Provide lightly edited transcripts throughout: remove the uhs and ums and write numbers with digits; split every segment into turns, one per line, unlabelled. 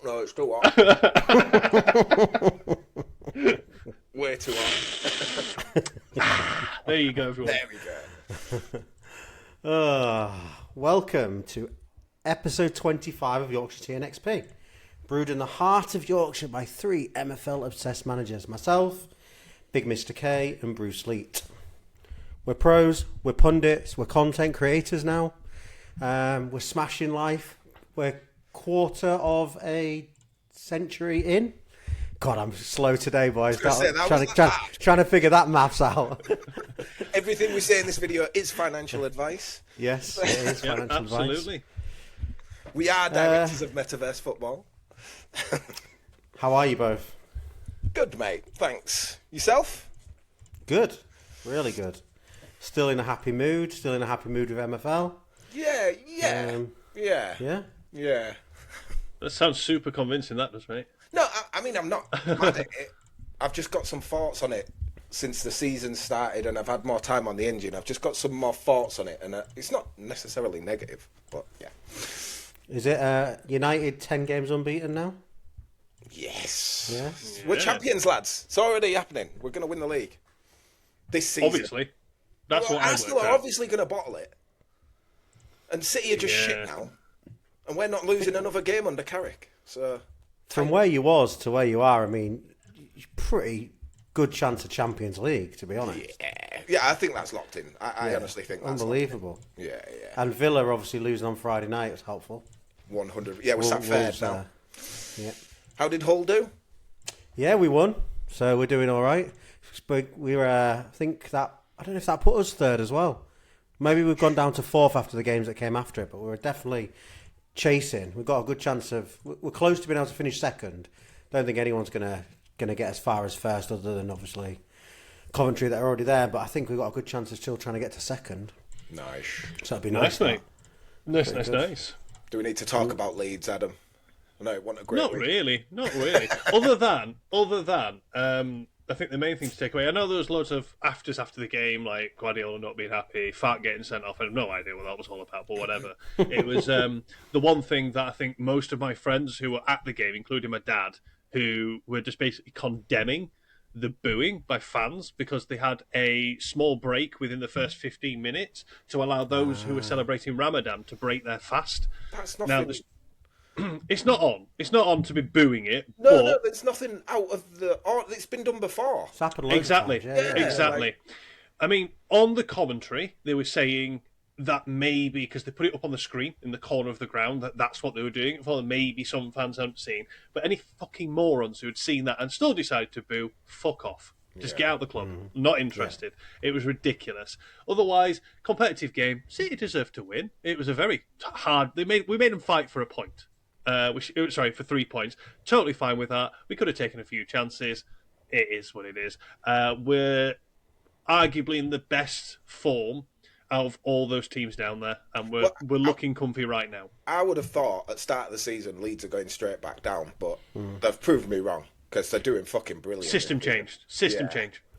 no, it's too hot. Way too hot.
There you go, everyone.
There we go.
Welcome to episode 25 of Yorkshire Tea XP. Brewed in the heart of Yorkshire by three MFL-obsessed managers. Myself, Big Mr. K and Bruce Leet. We're pros, we're pundits, we're content creators now. We're smashing life. We're quarter of a century in. God, I'm slow today, boys. Trying to figure that maths out.
Everything we say in this video is financial advice.
Yes, it is financial advice.
Absolutely.
We are directors of Metaverse Football.
How are you both?
Good, mate. Thanks. Yourself?
Good. Really good. Still in a happy mood. Still in a happy mood with MFL.
Yeah.
Yeah?
Yeah.
That sounds super convincing, that does, mate.
No, I mean, I'm not mad at it. I've just got some thoughts on it since the season started, and I've had more time on the engine. I've just got some more thoughts on it, and it's not necessarily negative, but yeah.
Is it United 10 games unbeaten now?
Yes.
Yeah.
We're champions, lads. It's already happening. We're going to win the league this season.
Obviously. That's what
Arsenal
I
are
worked out.
obviously going to bottle it. And City are just shit now. And we're not losing another game under Carrick. So
From where you was to where you are, I mean, pretty good chance of Champions League, to be honest.
yeah, I think that's locked in. I honestly think that's
unbelievable.
Locked in. Yeah.
And Villa obviously losing on Friday night was helpful.
100. Yeah, we're sat third now.
Yeah.
How did Hull do?
Yeah, we won, so we're doing all right. But we were, I don't know if that put us third as well. Maybe we've gone down to fourth after the games that came after it, but we were definitely chasing. We've got a good chance of. We're close to being able to finish second. Don't think anyone's gonna get as far as first, other than obviously Coventry that are already there. But I think we've got a good chance of still trying to get to second.
Nice.
So that'd be nice,
mate. Nice.
Do we need to talk about Leeds, Adam? No, what a great
Not
week.
really. other than, I think the main thing to take away, I know there was loads of afters after the game, like Guardiola not being happy, Fart getting sent off. I have no idea what that was all about, but whatever. It was the one thing that I think most of my friends who were at the game, including my dad, who were just basically condemning the booing by fans because they had a small break within the first 15 minutes to allow those who were celebrating Ramadan to break their fast.
That's nothing.
Now, it's not on to be booing it.
No, it's nothing out of the. It's been done before.
It's happened loads of times. Yeah.
Exactly. I mean, on the commentary, they were saying that maybe because they put it up on the screen in the corner of the ground, that's what they were doing. For maybe some fans hadn't seen, but any fucking morons who had seen that and still decided to boo, fuck off. Just get out of the club. Not interested. Yeah. It was ridiculous. Otherwise, competitive game. City deserved to win. It was a very hard. We made them fight for a point. For 3 points. Totally fine with that. We could have taken a few chances. It is what it is. We're arguably in the best form out of all those teams down there, and we're looking comfy right now.
I would have thought at the start of the season Leeds are going straight back down, but they've proven me wrong because they're doing fucking brilliant.
System changed.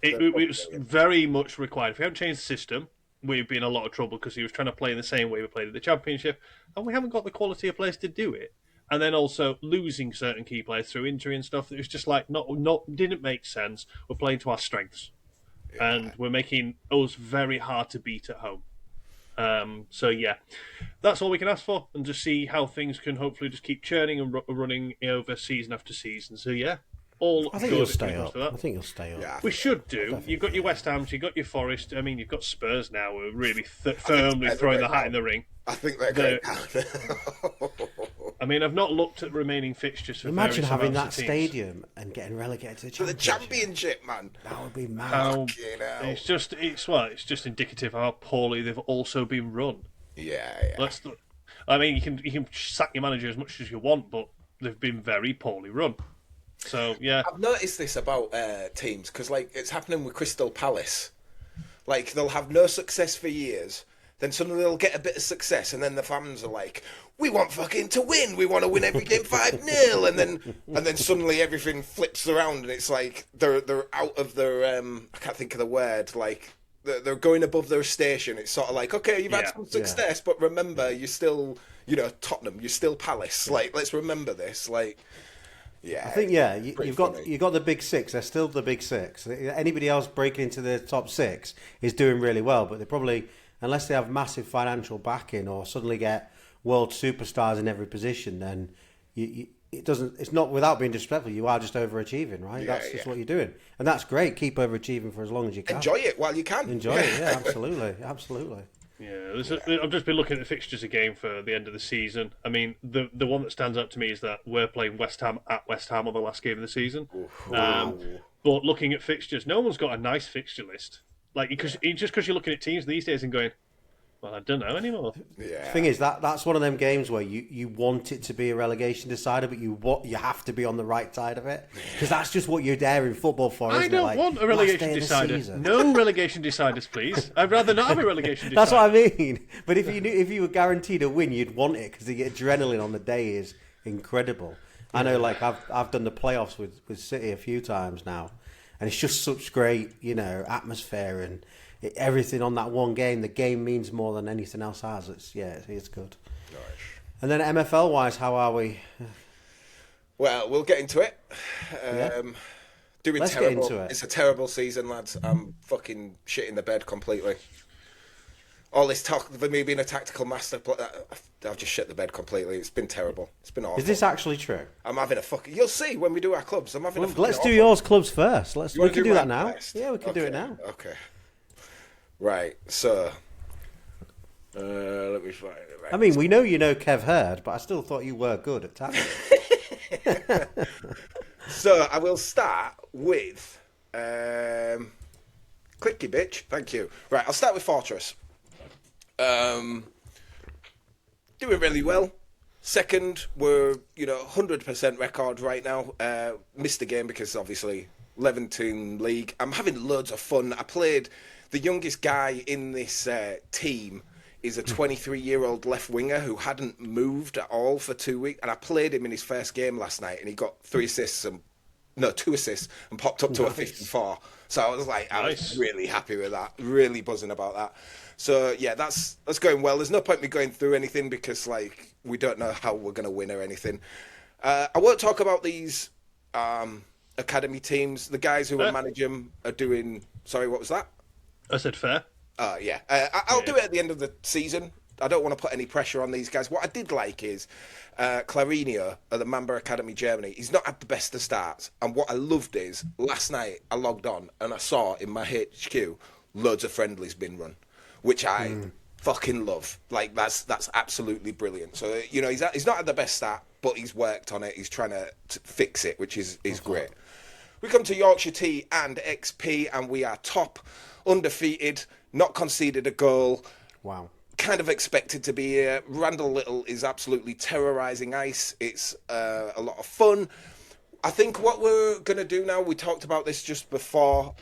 It was very much required. If we haven't changed the system, we'd be in a lot of trouble because he was trying to play in the same way we played in the Championship, and we haven't got the quality of players to do it. And then also losing certain key players through injury and stuff. It was just like not didn't make sense. We're playing to our strengths, and we're making us very hard to beat at home. So yeah, that's all we can ask for, and just see how things can hopefully just keep churning and running over season after season. So yeah,
I think you'll stay up.
Yeah,
we should do. You've got your West Hams, you've got your Forest. I mean, you've got Spurs now who are really firmly throwing the hat in the ring.
I think they're going down.
I mean, I've not looked at remaining fixtures for
Imagine
various
having
amounts
that
of teams.
stadium and getting relegated to the
To the
Championship.
Championship, man.
That would be mad.
It's just indicative of how poorly they've also been run.
Yeah.
I mean, you can sack your manager as much as you want, but they've been very poorly run. So yeah,
I've noticed this about teams because like it's happening with Crystal Palace. Like they'll have no success for years. Then suddenly they'll get a bit of success, and then the fans are like, "We want fucking to win. We want to win every game 5-0." And then suddenly everything flips around, and it's like they're out of their I can't think of the word. Like they're going above their station. It's sort of like, okay, you've had some success, but remember, you're still, Tottenham, you're still Palace. Like, let's remember this. Like, yeah,
I think you've got the big six. They're still the big six. Anybody else breaking into the top six is doing really well, but they probably, unless they have massive financial backing or suddenly get world superstars in every position, then it's not, without being disrespectful, you are just overachieving, right? That's just what you're doing, and that's great. Keep overachieving for as long as you can.
Enjoy it while you can.
Enjoy it, yeah, absolutely.
Yeah, I've just been looking at the fixtures again for the end of the season. I mean, the one that stands out to me is that we're playing West Ham at West Ham on the last game of the season. But looking at fixtures, no one's got a nice fixture list. Like, because you're looking at teams these days and going, well, I don't know anymore.
Yeah.
The thing is, that's one of them games where you want it to be a relegation decider, but you have to be on the right side of it, because that's just what you're there in football for. Isn't
I don't want a relegation decider. No relegation deciders, please. I'd rather not have a relegation decider.
That's what I mean. But if you were guaranteed a win, you'd want it, because the adrenaline on the day is incredible. I know, like I've done the playoffs with City a few times now, and it's just such great, atmosphere and everything on that one game. The game means more than anything else has. It's good.
Nice.
And then MFL wise, how are we?
Well, we'll get into it.
Let's
terrible.
Get into it.
It's a terrible season, lads. I'm fucking shitting the bed completely. All this talk of me being a tactical master, I've just shit the bed completely. It's been terrible. It's been awful.
Is this actually true?
I'm having a fucking... You'll see when we do our clubs. I'm having a fucking
Let's do
awful...
yours clubs first. We can do that now.
First?
Yeah, we can do it now.
Okay. Right, so... let me find it. Right.
I mean, we know Kev Hurd, but I still thought you were good at tactics.
So, I will start with... clicky bitch, thank you. Right, I'll start with Fortress. Doing really well. Second, we're 100% record right now. Missed the game because obviously 11-team league. I'm having loads of fun. I played the youngest guy in this team is a 23-year-old left winger who hadn't moved at all for 2 weeks, and I played him in his first game last night, and he got 2 assists and popped up to a 54. So I was like, I was really happy with that, really buzzing about that. So yeah, that's going well. There's no point me going through anything because like we don't know how we're going to win or anything. I won't talk about these academy teams. The guys who are managing them are doing. Sorry, what was that?
I said fair.
Yeah. I'll do it at the end of the season. I don't want to put any pressure on these guys. What I did like is Clarinho at the Mamba Academy Germany. He's not had the best of starts. And what I loved is last night I logged on and I saw in my HQ loads of friendlies being run, which I fucking love. Like that's absolutely brilliant. So he's not had the best start, but he's worked on it. He's trying to fix it, which is great. We come to Yorkshire Tea and XP, and we are top, undefeated, not conceded a goal.
Wow.
Kind of expected to be here. Randall Little is absolutely terrorising ice. It's a lot of fun. I think what we're going to do now, we talked about this just before,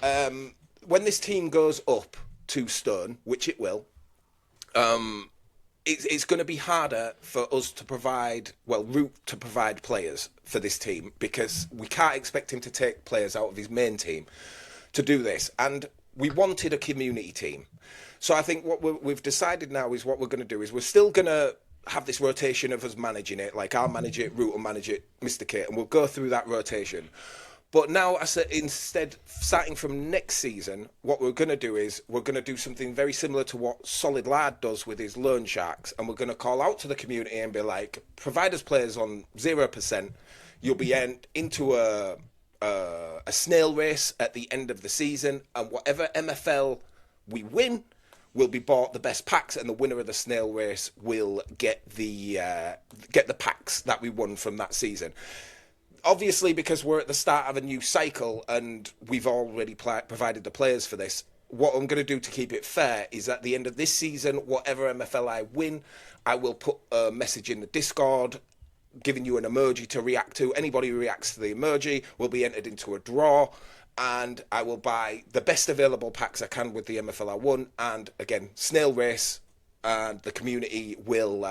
when this team goes up 2 stone, which it will, it's going to be harder for us to provide, Root to provide players for this team, because we can't expect him to take players out of his main team to do this. And we wanted a community team. So I think what we've decided now is what we're going to do is we're still going to have this rotation of us managing it. Like I'll manage it, Root will manage it, Mr. K, and we'll go through that rotation. But now, I said, instead, starting from next season, what we're going to do is we're going to do something very similar to what Solid Lad does with his Loan Sharks, and we're going to call out to the community and be like, provide us players on 0%. You'll be into a snail race at the end of the season, and whatever MFL we win will be bought the best packs, and the winner of the snail race will get the packs that we won from that season. Obviously, because we're at the start of a new cycle and we've already provided the players for this, what I'm going to do to keep it fair is at the end of this season, whatever MFL I win, I will put a message in the Discord giving you an emoji to react to. Anybody who reacts to the emoji will be entered into a draw, and I will buy the best available packs I can with the MFL I won. And again, snail race, and the community will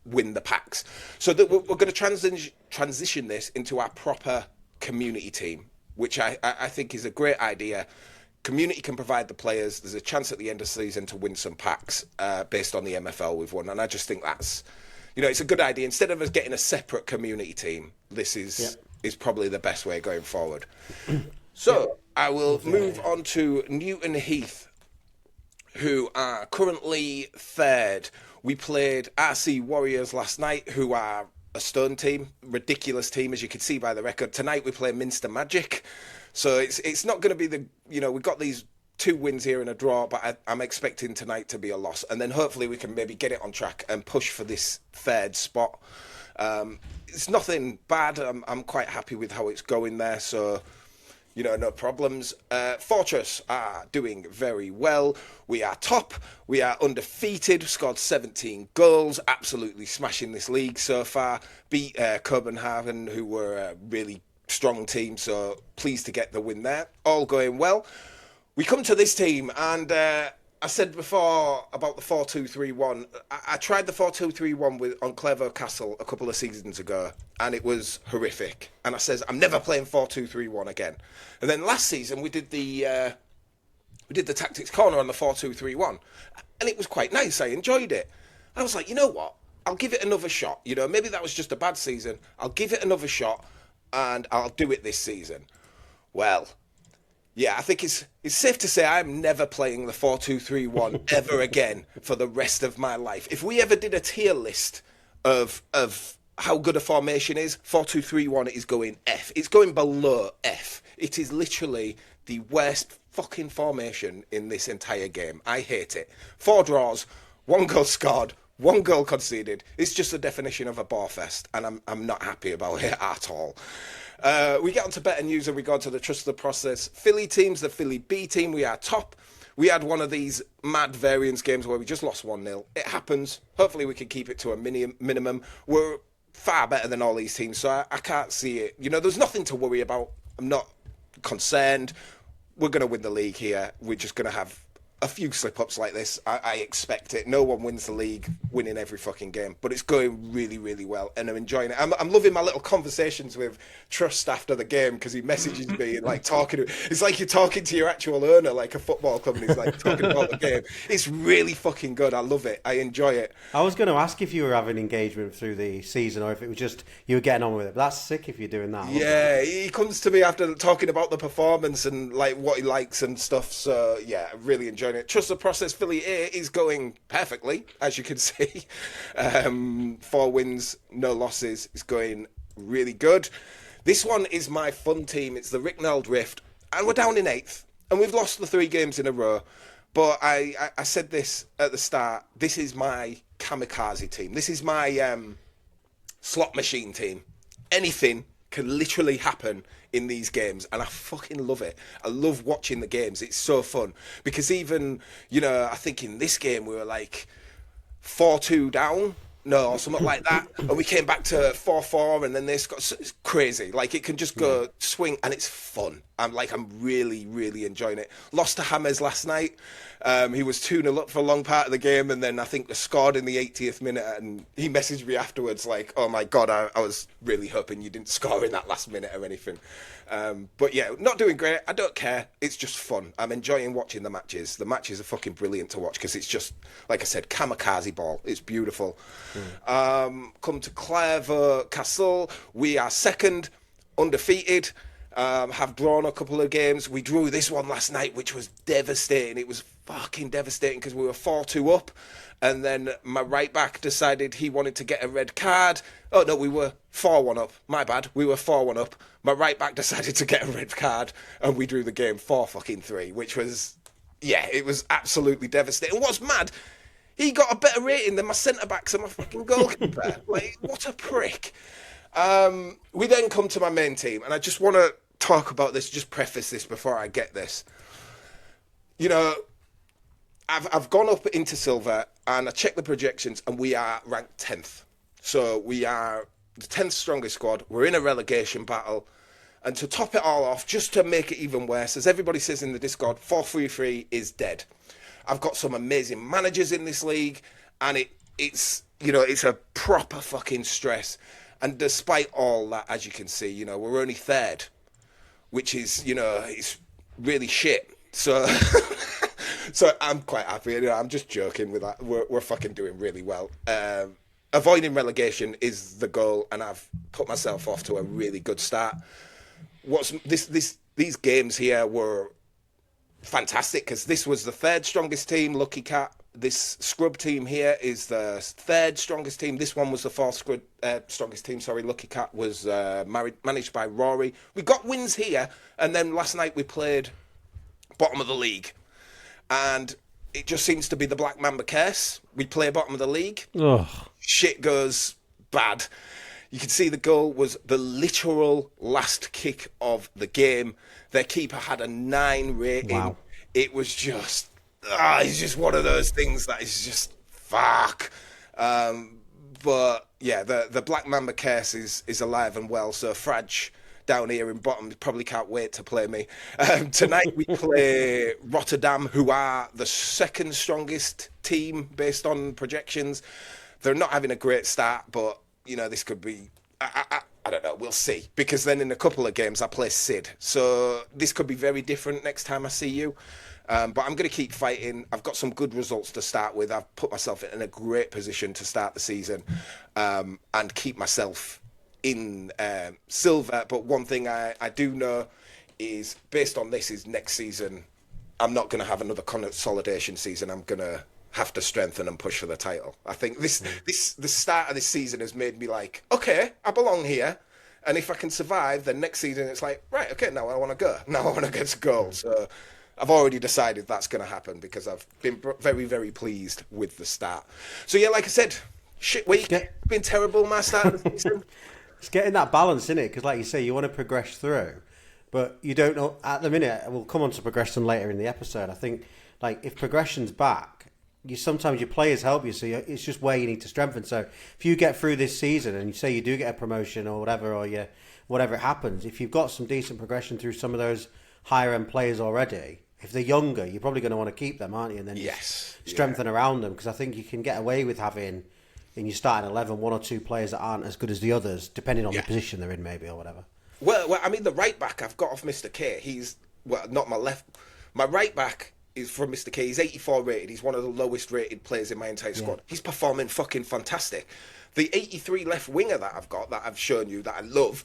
win the packs. So that we're going to transition this into our proper community team, which I think is a great idea. community can provide the players. There's a chance at the end of the season to win some packs based on the MFL we've won. And I just think that's, it's a good idea. Instead of us getting a separate community team, this is probably the best way going forward. So I will move on to Newton Heath, who are currently third. We played RC Warriors last night, who are a stone team, ridiculous team, as you can see by the record. Tonight we play Minster Magic. So it's not going to be we've got these 2 wins here and a draw, but I'm expecting tonight to be a loss. And then hopefully we can maybe get it on track and push for this third spot. It's nothing bad. I'm quite happy with how it's going there. So, no problems. Fortress are doing very well. We are top. We are undefeated. Scored 17 goals. Absolutely smashing this league so far. Beat Copenhagen, who were a really strong team. So pleased to get the win there. All going well. We come to this team, and I said before about the 4-2-3-1. I tried the 4-2-3-1 on Clairvaux Castle a couple of seasons ago, and it was horrific. And I says, I'm never playing 4-2-3-1 again. And then last season we did the tactics corner on the 4-2-3-1, and it was quite nice. I enjoyed it. I was like, you know what? I'll give it another shot. Maybe that was just a bad season. I'll give it another shot, and I'll do it this season. Well, yeah, I think it's safe to say I'm never playing the 4-2-3-1 ever again for the rest of my life. If we ever did a tier list of how good a formation is, 4-2-3-1 is going F. It's going below F. It is literally the worst fucking formation in this entire game. I hate it. 4 draws, 1 goal scored, 1 goal conceded. It's just the definition of a bore fest, and I'm not happy about it at all. We get on to better news in regard to the Trust of the Process Philly teams. The Philly B team, we are top. We had one of these mad variance games where we just lost 1-0. It happens. Hopefully we can keep it to a minimum. We're far better than all these teams, so I can't see it. There's nothing to worry about. I'm not concerned. We're going to win the league here. We're just going to have a few slip-ups like this. I expect it. No one wins the league winning every fucking game, but it's going really, really well, and I'm enjoying it. I'm loving my little conversations with Trust after the game, because he messages me and talking to. It's like you're talking to your actual owner, like a football club, and he's talking about the game. It's really fucking good. I love it. I enjoy it.
I was going to ask if you were having engagement through the season, or if it was just you were getting on with it. But that's sick if you're doing that.
Yeah, he comes to me after talking about the performance and what he likes and stuff. So yeah, really enjoying it. Trust the Process Philly A is going perfectly, as you can see. 4 wins, no losses. It's going really good. This one is my fun team. It's the Ricknell Drift, and we're down in 8th, and we've lost the 3 games in a row. But I said this at the start. This is my kamikaze team. This is my slot machine team. Anything can literally happen in these games, and I fucking love it. I love watching the games. It's so fun, because even, I think in this game we were 4-2 down, or something like that, and we came back to 4-4, and then this got, it's crazy. It can just go swing, and it's fun. I'm really, really enjoying it. Lost to Hammers last night. He was 2-0 up for a long part of the game, and then I think they scored in the 80th minute, and he messaged me afterwards oh my God, I was really hoping you didn't score in that last minute or anything. But yeah, not doing great. I don't care. It's just fun. I'm enjoying watching the matches. The matches are fucking brilliant to watch, because it's just, like I said, kamikaze ball. It's beautiful. Come to Clairvaux Castle. We are second, undefeated. Have drawn a couple of games. We drew this one last night, which was devastating. It was fucking devastating, because we were 4-2 up, and then my right back decided he wanted to get a red card. Oh no, we were 4-1 up. My bad. We were 4-1 up. My right back decided to get a red card, and we drew the game 4-3, which was, yeah, it was absolutely devastating. What's mad, he got a better rating than my centre backs and my fucking goalkeeper. What a prick. We then come to my main team, and I just want to talk about this, just preface this before I get this. I've gone up into silver, and I checked the projections, and we are ranked 10th. So we are the 10th strongest squad. We're in a relegation battle. And to top it all off, just to make it even worse, as everybody says in the Discord, 4-3-3 is dead. I've got some amazing managers in this league, and it's a proper fucking stress. And despite all that, as you can see, we're only third, which is, it's really shit. So, so I'm quite happy. You know, I'm just joking with that. We're fucking doing really well. Avoiding relegation is the goal, and I've put myself off to a really good start. What's these games here were fantastic because this was the third strongest team, Lucky Cat. This scrub team here is the third strongest team. This one was the fourth strongest team. Sorry, Lucky Cat was managed by Rory. We got wins here, and then last night we played bottom of the league, and it just seems to be the Black Mamba curse. We play bottom of the league, shit goes bad. You can see the goal was the literal last kick of the game. Their keeper had a 9 rating.
Wow.
It was just, it's just one of those things that is just fuck. But yeah, the Black Mamba curse is alive and well. So Fraj down here in bottom probably can't wait to play me. Tonight we play Rotterdam, who are the second strongest team based on projections. They're not having a great start, but you know, this could be, I don't know, we'll see. Because then in a couple of games I play Sid. So this could be very different next time I see you. But I'm going to keep fighting. I've got some good results to start with. I've put myself in a great position to start the season and keep myself in silver. But one thing I do know is, based on this, is next season I'm not going to have another consolidation season. I'm going to have to strengthen and push for the title. I think the start of this season has made me like, okay, I belong here. And if I can survive, then next season it's like, right, okay, now I want to go. Now I want to get to goal. So I've already decided that's going to happen because I've been very, very pleased with the start. So yeah, like I said, shit week. Been terrible my start of the season.
It's getting that balance, isn't it? Because like you say, you want to progress through, but you don't know at the minute. We'll come on to progression later in the episode. I think like if progression's back, sometimes your players help you, so it's just where you need to strengthen. So if you get through this season and you say you do get a promotion or whatever, or whatever it happens, if you've got some decent progression through some of those higher end players already, if they're younger, you're probably going to want to keep them, aren't you? And then strengthen around them, because I think you can get away with having in your starting 11 one or two players that aren't as good as the others, depending on the position they're in, maybe, or whatever.
Well, I mean, the right back I've got off Mr. K. He's not my left. My right back is from Mr. K. He's 84 rated. He's one of the lowest rated players in my entire squad. He's performing fucking fantastic. The 83 left winger that I've got, that I've shown you, that I love,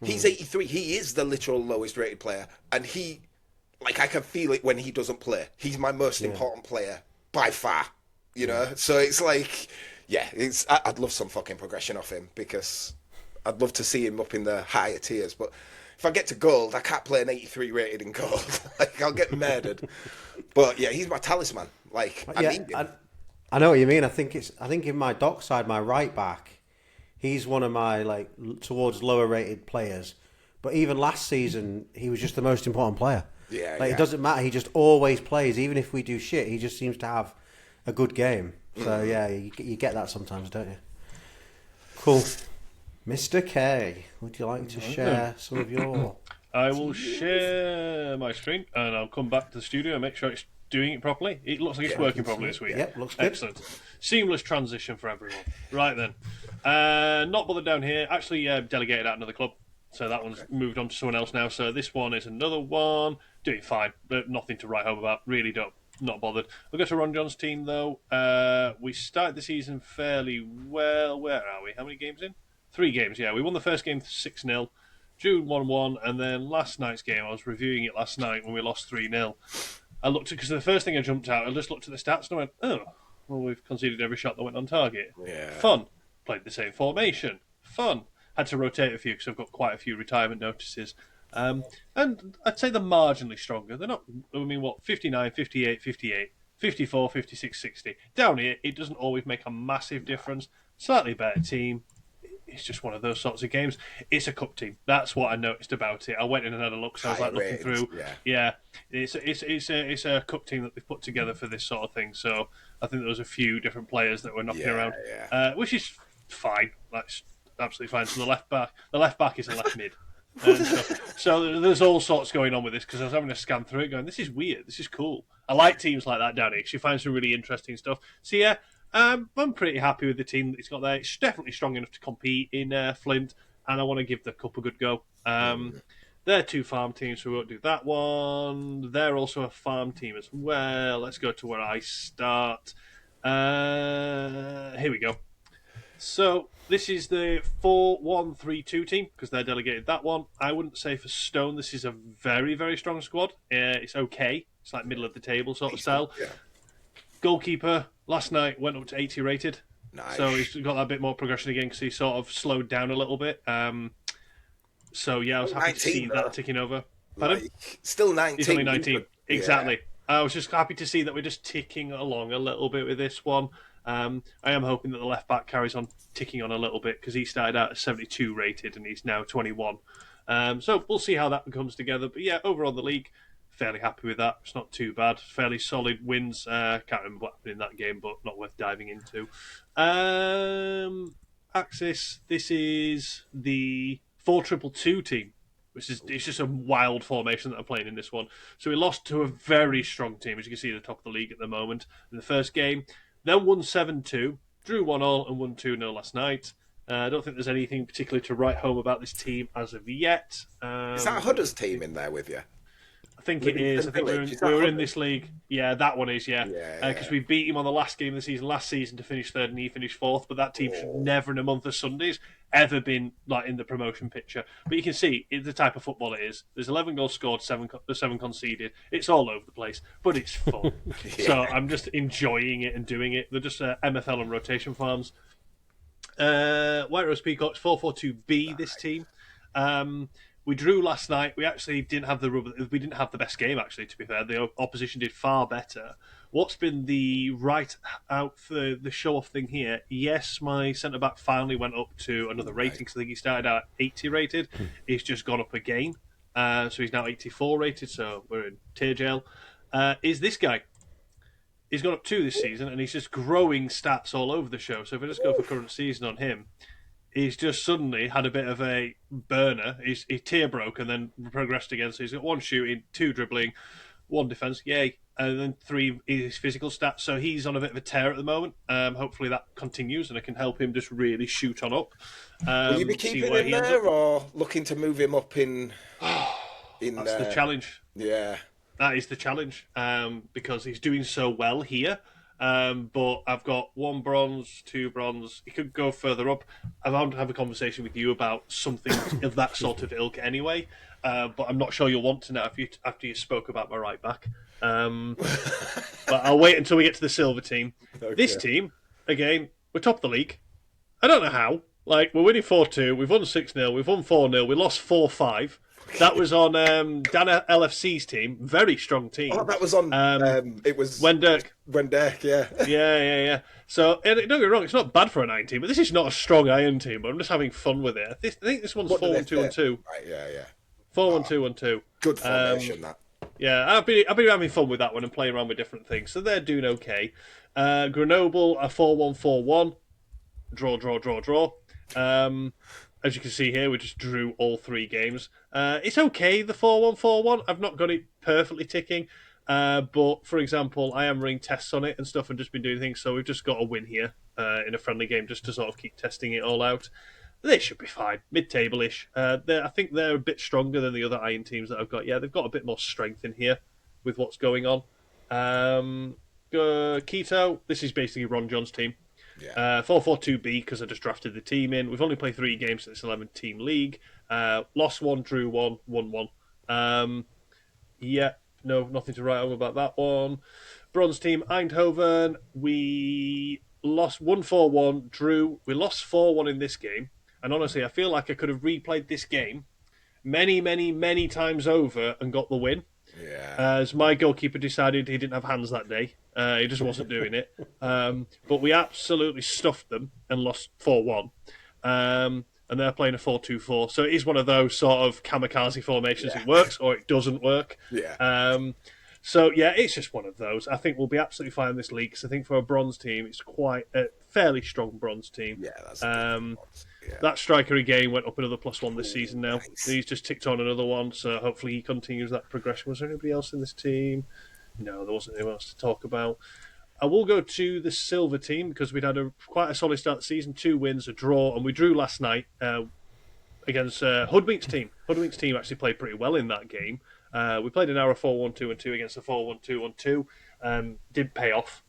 he's 83. He is the literal lowest rated player. And he, like, I can feel it when he doesn't play. He's my most important player by far, you know? So it's like, I'd love some fucking progression off him, because I'd love to see him up in the higher tiers. But if I get to gold, I can't play an 83 rated in gold. Like, I'll get murdered. But yeah, he's my talisman. Like, I need him.
I know what you mean. I think in my dock side, my right back, he's one of my like towards lower rated players. But even last season, he was just the most important player. It doesn't matter. He just always plays, even if we do shit. He just seems to have a good game. So you get that sometimes, don't you? Cool. Mr. K, would you like to share some of your...
I will share my screen, and I'll come back to the studio and make sure it's doing it properly. It looks like it's working properly this week.
Yep, looks good.
Excellent. Seamless transition for everyone. Right then. Not bothered down here. Actually, delegated out another club, so that one's moved on to someone else now. So this one is another one. Doing fine, but nothing to write home about. Really not bothered. We'll go to Ron John's team, though. We started the season fairly well. Where are we? How many games in? 3 games, yeah. We won the first game 6-0, drew 1-1, and then last night's game, I was reviewing it last night when we lost 3-0. I looked at, because the first thing I jumped out, I just looked at the stats and I went, oh, well, we've conceded every shot that went on target.
Yeah.
Fun. Played the same formation. Fun. Had to rotate a few because I've got quite a few retirement notices. And I'd say they're marginally stronger. They're not, 59, 58, 58, 54, 56, 60. Down here, it doesn't always make a massive difference. Slightly better team. It's just one of those sorts of games. It's a cup team. That's what I noticed about it. I went in and had a look, so I was like looking through. Yeah, it's a cup team that they've put together for this sort of thing. So I think there was a few different players that were knocking around, which is fine. That's absolutely fine. So the left back is a left mid. So there's all sorts going on with this, because I was having to scan through it, going, this is weird. This is cool. I like teams like that down here because you find some really interesting stuff. So yeah. I'm pretty happy with the team that he's got there. It's definitely strong enough to compete in Flint, and I want to give the cup a good go. They're two farm teams, so we won't do that one. They're also a farm team as well. Let's go to where I start. Here we go. So this is the 4-1-3-2 team because they're delegated that one. I wouldn't say for Stone this is a very, very strong squad. It's okay. It's like middle of the table sort of style.
Yeah.
Goalkeeper last night went up to 80 rated.
Nice.
So he's got that bit more progression again because he sort of slowed down a little bit. So yeah, I was happy to see that ticking over. Pardon?
Still 19.
He's only 19. Exactly.
Yeah.
I was just happy to see that we're just ticking along a little bit with this one. I am hoping that the left back carries on ticking on a little bit because he started out at 72 rated and he's now 21. So we'll see how that comes together. But yeah, overall the league, fairly happy with that. It's not too bad. Fairly solid wins. Can't remember what happened in that game, but not worth diving into. Axis, this is the 4-2-2 team. It's just a wild formation that I'm playing in this one. So we lost to a very strong team, as you can see at the top of the league at the moment, in the first game. Then won 7-2, drew 1-1 and won 2-0 last night. I don't think there's anything particularly to write home about this team as of yet.
Is that Hudder's team in there with you?
I think it is. I think we were in this league. Yeah, that one is, yeah. Because we beat him on the last game of the season last season to finish third and he finished fourth, but that team should never in a month of Sundays ever been like in the promotion picture. But you can see it's the type of football it is. There's 11 goals scored, 7 conceded. It's all over the place, but it's fun. So I'm just enjoying it and doing it. They're just MFL and rotation farms. White Rose Peacocks, 4-4-2-B, this team. We drew last night. We actually didn't have the best game, actually, to be fair. The opposition did far better. What's been the right out for the show-off thing here? Yes, my centre-back finally went up to another rating, because I think he started out 80 rated. He's just gone up again. So he's now 84 rated, so we're in tear jail. Is this guy. He's gone up 2 this season, and he's just growing stats all over the show. So if I just go for current season on him, he's just suddenly had a bit of a burner. He tear broke and then progressed again. So he's got 1 shooting, 2 dribbling, 1 defence, yay. And then 3 his physical stats. So he's on a bit of a tear at the moment. Hopefully that continues and I can help him just really shoot on up.
Will you be keeping him there or looking to move him up in
That's the challenge.
Yeah.
That is the challenge because he's doing so well here. But I've got 1 bronze, 2 bronze. He could go further up. I want to have a conversation with you about something of that sort of ilk anyway. But I'm not sure you'll want to know after you spoke about my right back. But I'll wait until we get to the silver team. Okay. This team, again, we're top of the league. I don't know how. Like, we're winning 4-2. We've won 6-0. We've won 4-0. We lost 4-5. That was on Dan LFC's team. Very strong team.
Oh, that was on. It was
Wendirk.
Yeah.
Yeah. So, and don't get me wrong, it's not bad for an iron team, but this is not a strong iron team. But I'm just having fun with it. I think this one's 4-1-2-1-2.
Right. Yeah.
4-1-2-1-2.
Good formation, that.
Yeah, I've been having fun with that one and playing around with different things. So they're doing okay. Grenoble are 4-1-4-1. Draw. As you can see here, we just drew all 3 games. It's okay, the 4-1-4-1. I've not got it perfectly ticking. But, for example, I am running tests on it and stuff and just been doing things. So we've just got a win here in a friendly game just to sort of keep testing it all out. They should be fine. Mid-table-ish. I think they're a bit stronger than the other iron teams that I've got. Yeah, they've got a bit more strength in here with what's going on. Keto, this is basically Ron John's team. Yeah. 4-4-2-B because I just drafted the team in. We've only played 3 games in this 11-team league. Lost 1, drew 1, won 1. Nothing to write home about that one. Bronze team, Eindhoven. We lost 1-4-1, drew. We lost 4-1 in this game. And honestly, I feel like I could have replayed this game many, many, many times over and got the win.
Yeah.
As my goalkeeper decided he didn't have hands that day. He just wasn't doing it. But we absolutely stuffed them and lost 4-1. And they're playing a 4-2-4. So it is one of those sort of kamikaze formations. Yeah. It works or it doesn't work.
Yeah.
So, yeah, it's just one of those. I think we'll be absolutely fine in this league because I think for a bronze team, it's quite a fairly strong bronze team.
Yeah, that's
That striker again went up another +1 this season now. Nice. He's just ticked on another one, so hopefully he continues that progression. Was there anybody else in this team? No, there wasn't anyone else to talk about. I will go to the silver team because we'd had quite a solid start to the season, 2 wins, a draw, and we drew last night. against Hoodwink's team. Hoodwink's team actually played pretty well in that game. We played an hour 4-1-2-2 against a 4-1-2-1-2. Didn't pay off.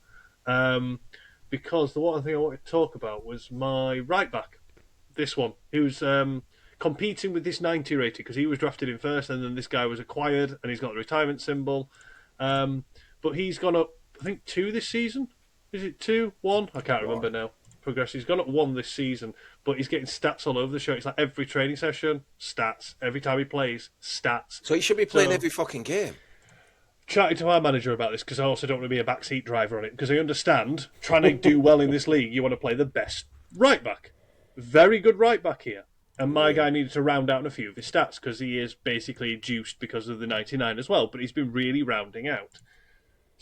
Because the one thing I wanted to talk about was my right back. This one, who's competing with this 90 rated because he was drafted in first, and then this guy was acquired, and he's got the retirement symbol. But he's gone up, I think, 2 this season. Is it 2, 1? I can't remember now. Progress. He's gone up 1 this season, but he's getting stats all over the show. It's like every training session, stats. Every time he plays, stats.
So he should be playing every fucking game.
Chatting to our manager about this because I also don't want to be a backseat driver on it because I understand trying to do well in this league, you want to play the best right back. Very good right back here. And my guy needed to round out a few of his stats because he is basically juiced because of the 99 as well, but he's been really rounding out.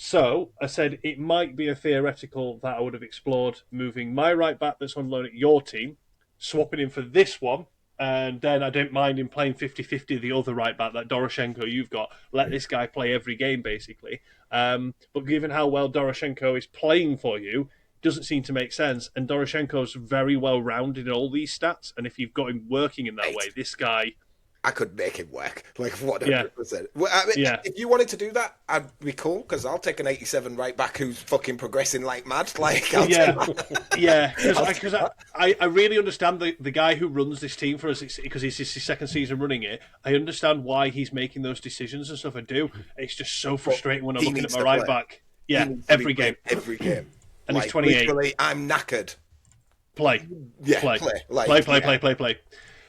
So I said it might be a theoretical that I would have explored moving my right back that's on loan at your team, swapping him for this one, and then I don't mind him playing 50-50 the other right back, that Doroshenko you've got. Let this guy play every game, basically. But given how well Doroshenko is playing for you, doesn't seem to make sense. And Doroshenko's very well rounded in all these stats, and if you've got him working in that way, this guy...
I could make him work, like 100%. Well, I mean, if you wanted to do that, I'd be cool because I'll take an 87 right back who's fucking progressing like mad. Like, I'll
because I really understand the guy who runs this team for us because it's his second season running it. I understand why he's making those decisions and stuff. I do. It's just so frustrating when I'm looking at my right back. Yeah, every game, and
like,
he's 28.
Literally, I'm knackered.
Play.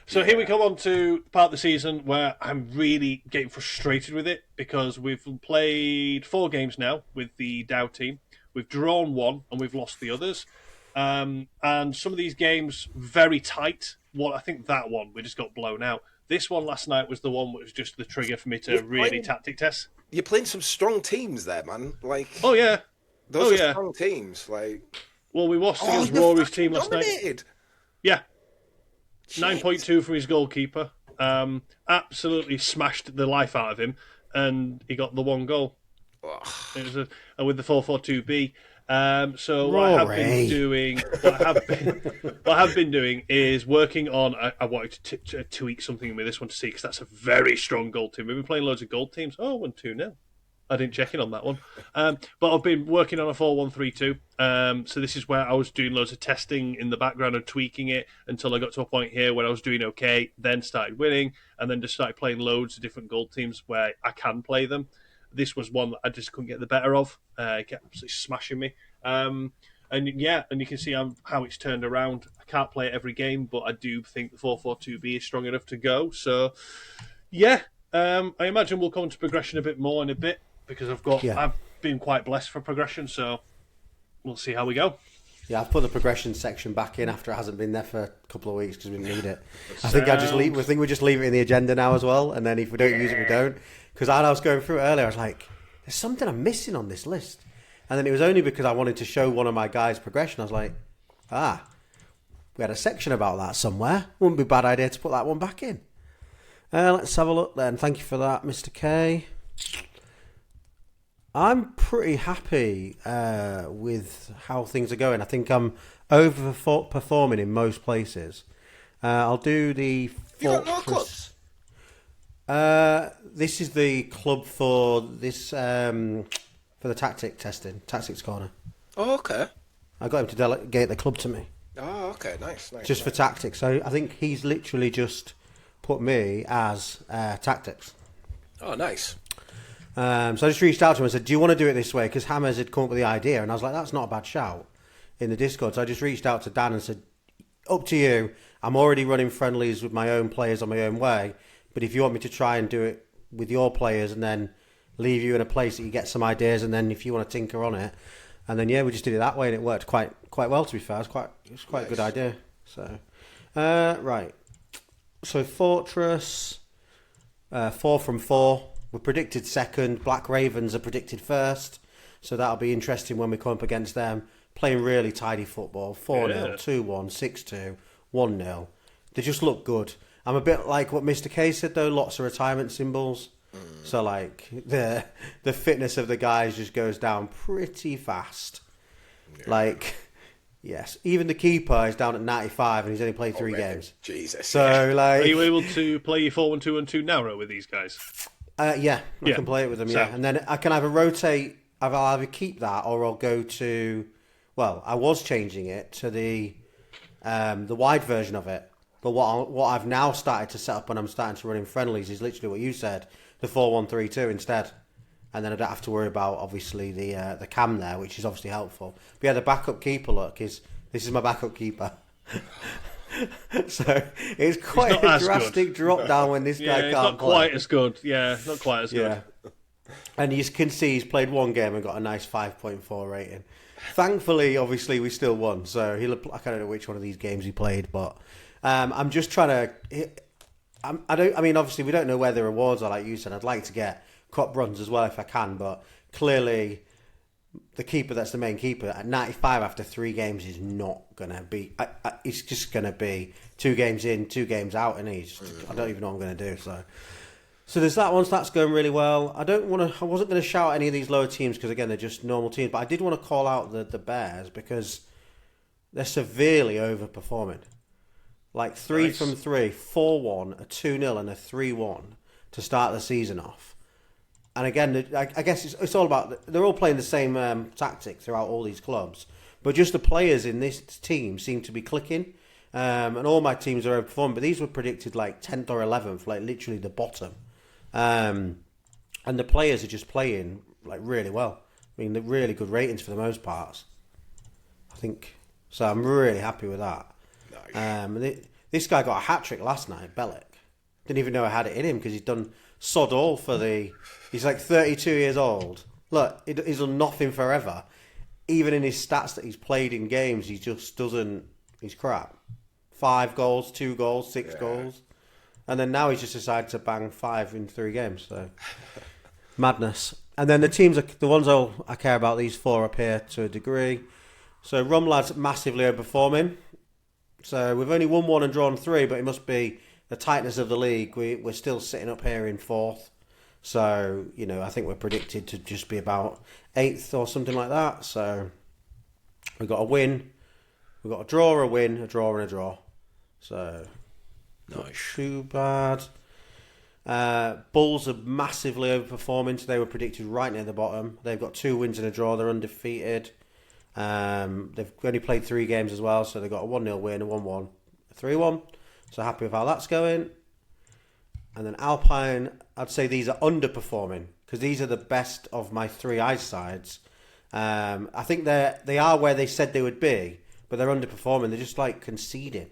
So here we come on to part of the season where I'm really getting frustrated with it because we've played 4 games now with the Dow team. We've drawn 1 and we've lost the others. And some of these games, very tight. Well, I think that one, we just got blown out. This one last night was the one that was just the trigger for me to really tactic test.
You're playing some strong teams there, man. Like,
oh, yeah.
Those are strong teams. Like,
well, we lost against Rory's team last night. Yeah. 9.2 from his goalkeeper. Absolutely smashed the life out of him, and he got the 1 goal. It was with the 4-4-2-B. So what I have been doing is working on. I wanted to tweak something with this one to see because that's a very strong goal team. We've been playing loads of gold teams. Oh, 1-2-0. I didn't check in on that one. But I've been working on a 4-1-3-2. So this is where I was doing loads of testing in the background and tweaking it until I got to a point here where I was doing okay, then started winning, and then just started playing loads of different gold teams where I can play them. This was one that I just couldn't get the better of. It kept absolutely smashing me. And you can see how it's turned around. I can't play it every game, but I do think the 4-4-2-B is strong enough to go. So, I imagine we'll come to progression a bit more in a bit. Because I've been quite blessed for progression, so we'll see how we go.
Yeah, I've put the progression section back in after it hasn't been there for a couple of weeks because we need it. I think we just leave it in the agenda now as well, and then if we don't use it, we don't. Because I was going through it earlier, I was like, "There's something I'm missing on this list," and then it was only because I wanted to show one of my guys' progression. I was like, we had a section about that somewhere. Wouldn't be a bad idea to put that one back in. Let's have a look then. Thank you for that, Mr. K. I'm pretty happy with how things are going. I think I'm overperforming in most places. I'll do the
You got more clubs?
This is the club for this for the tactics corner.
Oh, okay.
I got him to delegate the club to me.
Oh, okay, nice.
Just for tactics. So I think he's literally just put me as tactics.
Oh, nice.
So I just reached out to him and said, do you want to do it this way? Because Hammers had come up with the idea. And I was like, that's not a bad shout in the Discord. So I just reached out to Dan and said, up to you. I'm already running friendlies with my own players on my own way. But if you want me to try and do it with your players and then leave you in a place that you get some ideas and then if you want to tinker on it. And then, we just did it that way and it worked quite well, to be fair. It was quite a good idea. So, right. So Fortress, 4 from 4. We're predicted second. Black Ravens are predicted first. So that'll be interesting when we come up against them. Playing really tidy football. 4-0, 2-1, 6-2, 1-0. They just look good. I'm a bit like what Mr. K said, though. Lots of retirement symbols. So, like, the fitness of the guys just goes down pretty fast. Yeah. Like, Yes, even the keeper is down at 95 and he's only played 3 games.
Jesus.
So, like...
Are you able to play your 4-1-2-1-2 narrow with these guys?
Yeah, I can play it with them, yeah. And then I can either rotate, I'll either keep that or I'll go to... Well, I was changing it to the wide version of it. But what I've now started to set up when I'm starting to run in friendlies is literally what you said, the 4-1-3-2 instead. And then I don't have to worry about, obviously, the cam there, which is obviously helpful. But yeah, the backup keeper, this is my backup keeper. So it's quite a drastic drop down when this guy can't
not
play.
Quite as good. Yeah, not quite as good.
And you can see he's played 1 game and got a nice 5.4 rating. Thankfully, obviously, we still won. So I don't know which one of these games he played, but I'm just trying to... obviously, we don't know where the rewards are, like you said. I'd like to get cup runs as well if I can, but clearly the keeper that's the main keeper at 95 after 3 games is not going to be... It's just going to be 2 games in, 2 games out, and I don't even know what I'm going to do, So there's that one, so that's going really well. I wasn't going to shout any of these lower teams because, again, they're just normal teams, but I did want to call out the Bears because they're severely overperforming. Like 3 from 3, 4-1, a 2-0 and a 3-1 to start the season off. And again, I guess it's all about... They're all playing the same tactic throughout all these clubs, but just the players in this team seem to be clicking. And all my teams are overperforming, but these were predicted like 10th or 11th, like literally the bottom. And the players are just playing like really well. I mean, they're really good ratings for the most part. I think so. I'm really happy with that. Nice. This guy got a hat-trick last night, Bellick. Didn't even know I had it in him because he's done sod all for the... He's like 32 years old. Look, he's done nothing forever. Even in his stats that he's played in games, he just doesn't... He's crap. 5 goals, 2 goals, 6 goals. And then now he's just decided to bang 5 in 3 games. So madness. And then the teams, the ones I care about, these 4 up here to a degree. So Rumlad's massively overperforming. So we've only won 1 and drawn 3, but it must be the tightness of the league. We're still sitting up here in 4th. So, I think we're predicted to just be about 8th or something like that. So we've got a win. We've got a draw, a win, a draw and a draw. So not too bad. Bulls are massively overperforming. So they were predicted right near the bottom. They've got 2 wins and a draw. They're undefeated. They've only played 3 games as well, so they've got a 1-0 win, a 1-1, a 3-1. So happy with how that's going. And then Alpine, I'd say these are underperforming because these are the best of my 3 ice sides. I think they are where they said they would be, but they're underperforming. They're just like conceding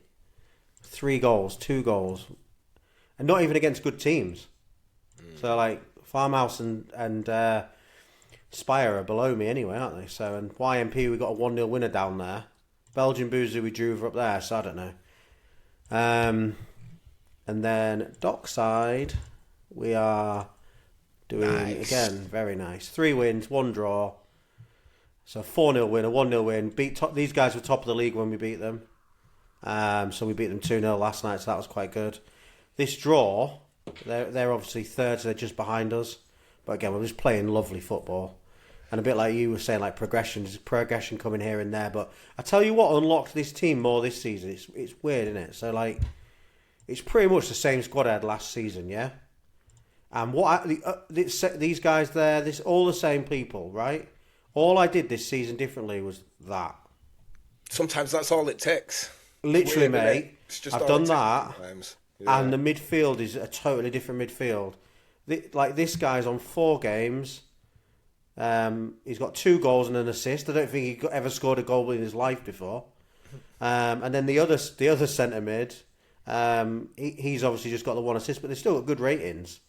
3 goals, 2 goals, and not even against good teams. So like Farmhouse and Spire are below me anyway, aren't they? So, and YMP, we got a 1-0 winner down there. Belgian Boozer, we drew up there, so I don't know. And then Dockside, we are doing, again, very nice. 3 wins, 1 draw. So 4-0 win, a 1-0 win. These guys were top of the league when we beat them. So we beat them 2-0 last night, so that was quite good. This draw, they're obviously 3rd, so they're just behind us. But again, we're just playing lovely football. And a bit like you were saying, like progression coming here and there. But I tell you what unlocked this team more this season. It's weird, isn't it? So like, it's pretty much the same squad I had last season, yeah? And these guys there, all the same people, right? All I did this season differently was that.
Sometimes that's all it takes.
Literally, mate. I've done that.
Yeah.
And the midfield is a totally different midfield. Like, this guy's on 4 games. He's got 2 goals and an assist. I don't think he ever scored a goal in his life before. And then the other centre mid, he's obviously just got the 1 assist, but they've still got good ratings.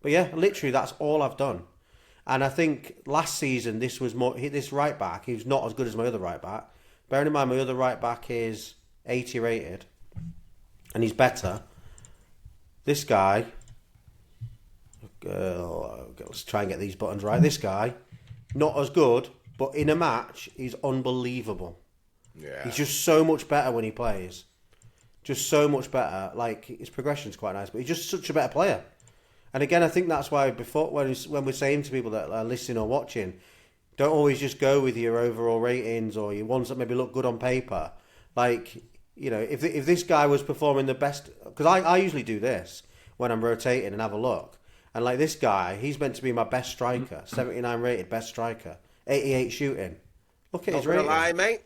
But yeah, literally that's all I've done. And I think last season this right back, he was not as good as my other right back. Bearing in mind my other right back is 80 rated, and he's better. This guy, let's try and get these buttons right. This guy, not as good, but in a match, he's unbelievable. Yeah. He's just so much better when he plays. Just so much better. Like, his progression's quite nice, but he's just such a better player. And again, I think that's why before, when we're saying to people that are listening or watching, don't always just go with your overall ratings or your ones that maybe look good on paper. Like, you know, if this guy was performing the best, because I usually do this when I'm rotating and have a look. And like this guy, he's meant to be my best striker, 79 rated best striker, 88 shooting. Look at his rating.
Not gonna lie, mate.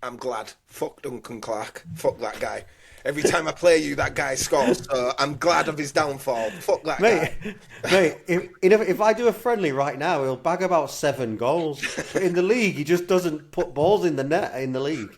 I'm glad. Fuck Duncan Clark. Fuck that guy. Every time I play you, that guy scores. So I'm glad of his downfall. Fuck that guy.
Mate, if I do a friendly right now, he'll bag about 7 goals. But in the league, he just doesn't put balls in the net in the league.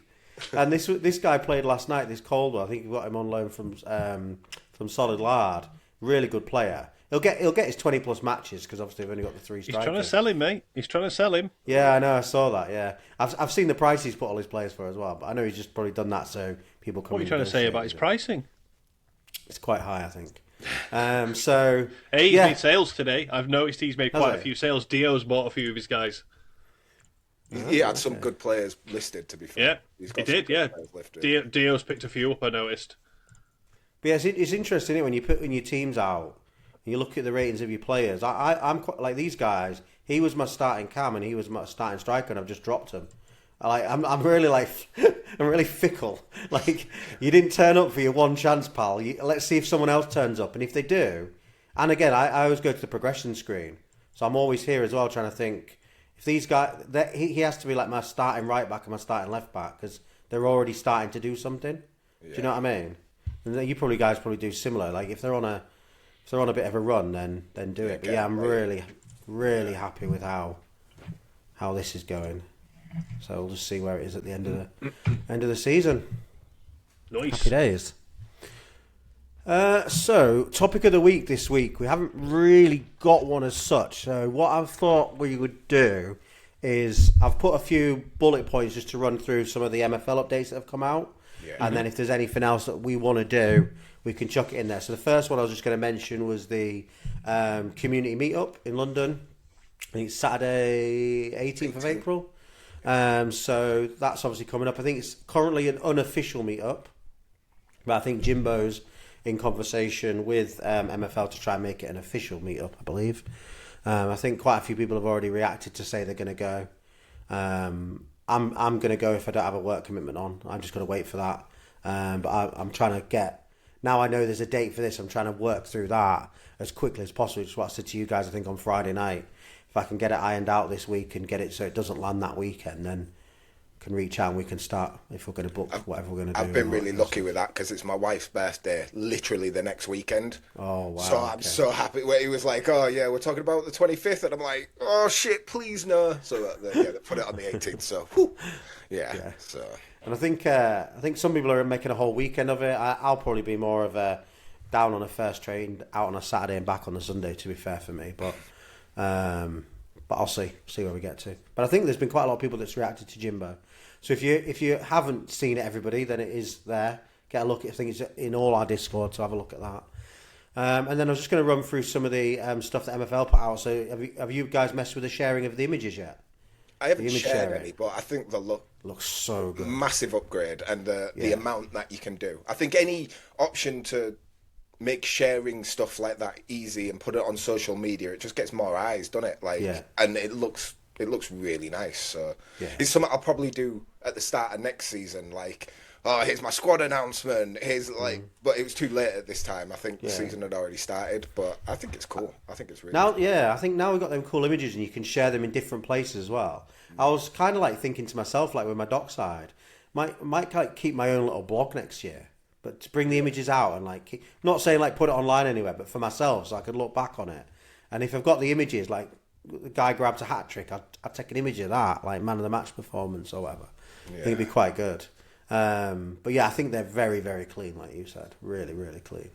And this guy played last night, this Caldwell. I think we got him on loan from Solid Lard. Really good player. He'll get his 20+ matches because obviously they've only got the 3 strikers.
He's trying to sell him, mate. He's trying to sell him.
Yeah, I know. I saw that. Yeah, I've seen the price he's put all his players for as well. But I know he's just probably done that so people come.
What are you trying to say about his pricing?
It's quite high, I think. So
hey, he's made sales today. I've noticed he's made quite a few sales. Dio's bought a few of his guys.
He had some good players listed, to be fair.
Yeah, he did. Yeah, Dio's picked a few up. I noticed.
But yeah, it's interesting when you put in your teams out. You look at the ratings of your players. I'm quite like these guys. He was my starting cam and he was my starting striker, and I've just dropped him. I'm really I'm really fickle. Like, you didn't turn up for your one chance, pal. Let's see if someone else turns up, and if they do, and again, I always go to the progression screen, so I'm always here as well trying to think if these guys. He has to be like my starting right back and my starting left back because they're already starting to do something. Yeah. Do you know what I mean? And you guys probably do similar. Like if they're on a bit of a run, then do it. But yeah, I'm really happy with how this is going. So we'll just see where it is at the end of the season.
Nice.
Happy days. So topic of the week this week, we haven't really got one as such. So what I've thought we would do is I've put a few bullet points just to run through some of the MFL updates that have come out, and then if there's anything else that we want to do, we can chuck it in there. So the first one I was just going to mention was the community meetup in London. I think it's Saturday, 18th of April. So that's obviously coming up. I think it's currently an unofficial meetup, but I think Jimbo's in conversation with MFL to try and make it an official meetup, I believe. I think quite a few people have already reacted to say they're going to go. I'm going to go if I don't have a work commitment on. I'm just going to wait for that. But I'm trying to get... Now I know there's a date for this, I'm trying to work through that as quickly as possible, which is what I said to you guys, I think, on Friday night. If I can get it ironed out this week and get it so it doesn't land that weekend, then can reach out and we can start if we're going to book whatever we're going to do.
I've been really lucky with that because it's my wife's birthday literally the next weekend.
Oh, wow.
So I'm so happy where he was like, oh, yeah, we're talking about the 25th. And I'm like, oh, shit, please no. So they put it on the 18th. So, whew. Yeah. So...
And I think some people are making a whole weekend of it. I'll probably be more of a down on a first train, out on a Saturday and back on the Sunday, to be fair for me. But I'll see where we get to. But I think there's been quite a lot of people that's reacted to Jimbo. So if you haven't seen it, everybody, then it is there. Get a look. I think it's in all our Discord, so have a look at that. And then I was just going to run through some of the stuff that MFL put out. So have you guys messed with the sharing of the images yet?
I haven't shared any, but I think the
looks so good.
Massive upgrade, and the amount that you can do. I think any option to make sharing stuff like that easy and put it on social media, it just gets more eyes, doesn't it? And it looks really nice. So it's something I'll probably do at the start of next season. Like, oh, here's my squad announcement. Here's but it was too late at this time. I think the season had already started, but I think it's cool. I think it's really
now.
Cool.
Yeah, I think now we've got them cool images and you can share them in different places as well. I was kind of like thinking to myself, like with my dockside, might kind of keep my own little blog next year, but to bring the images out and like, not saying like put it online anywhere, but for myself, so I could look back on it. And if I've got the images, like the guy grabs a hat trick, I'd take an image of that, like man of the match performance or whatever. I think it'd be quite good. But yeah, I think they're very, very clean, like you said. Really, really clean.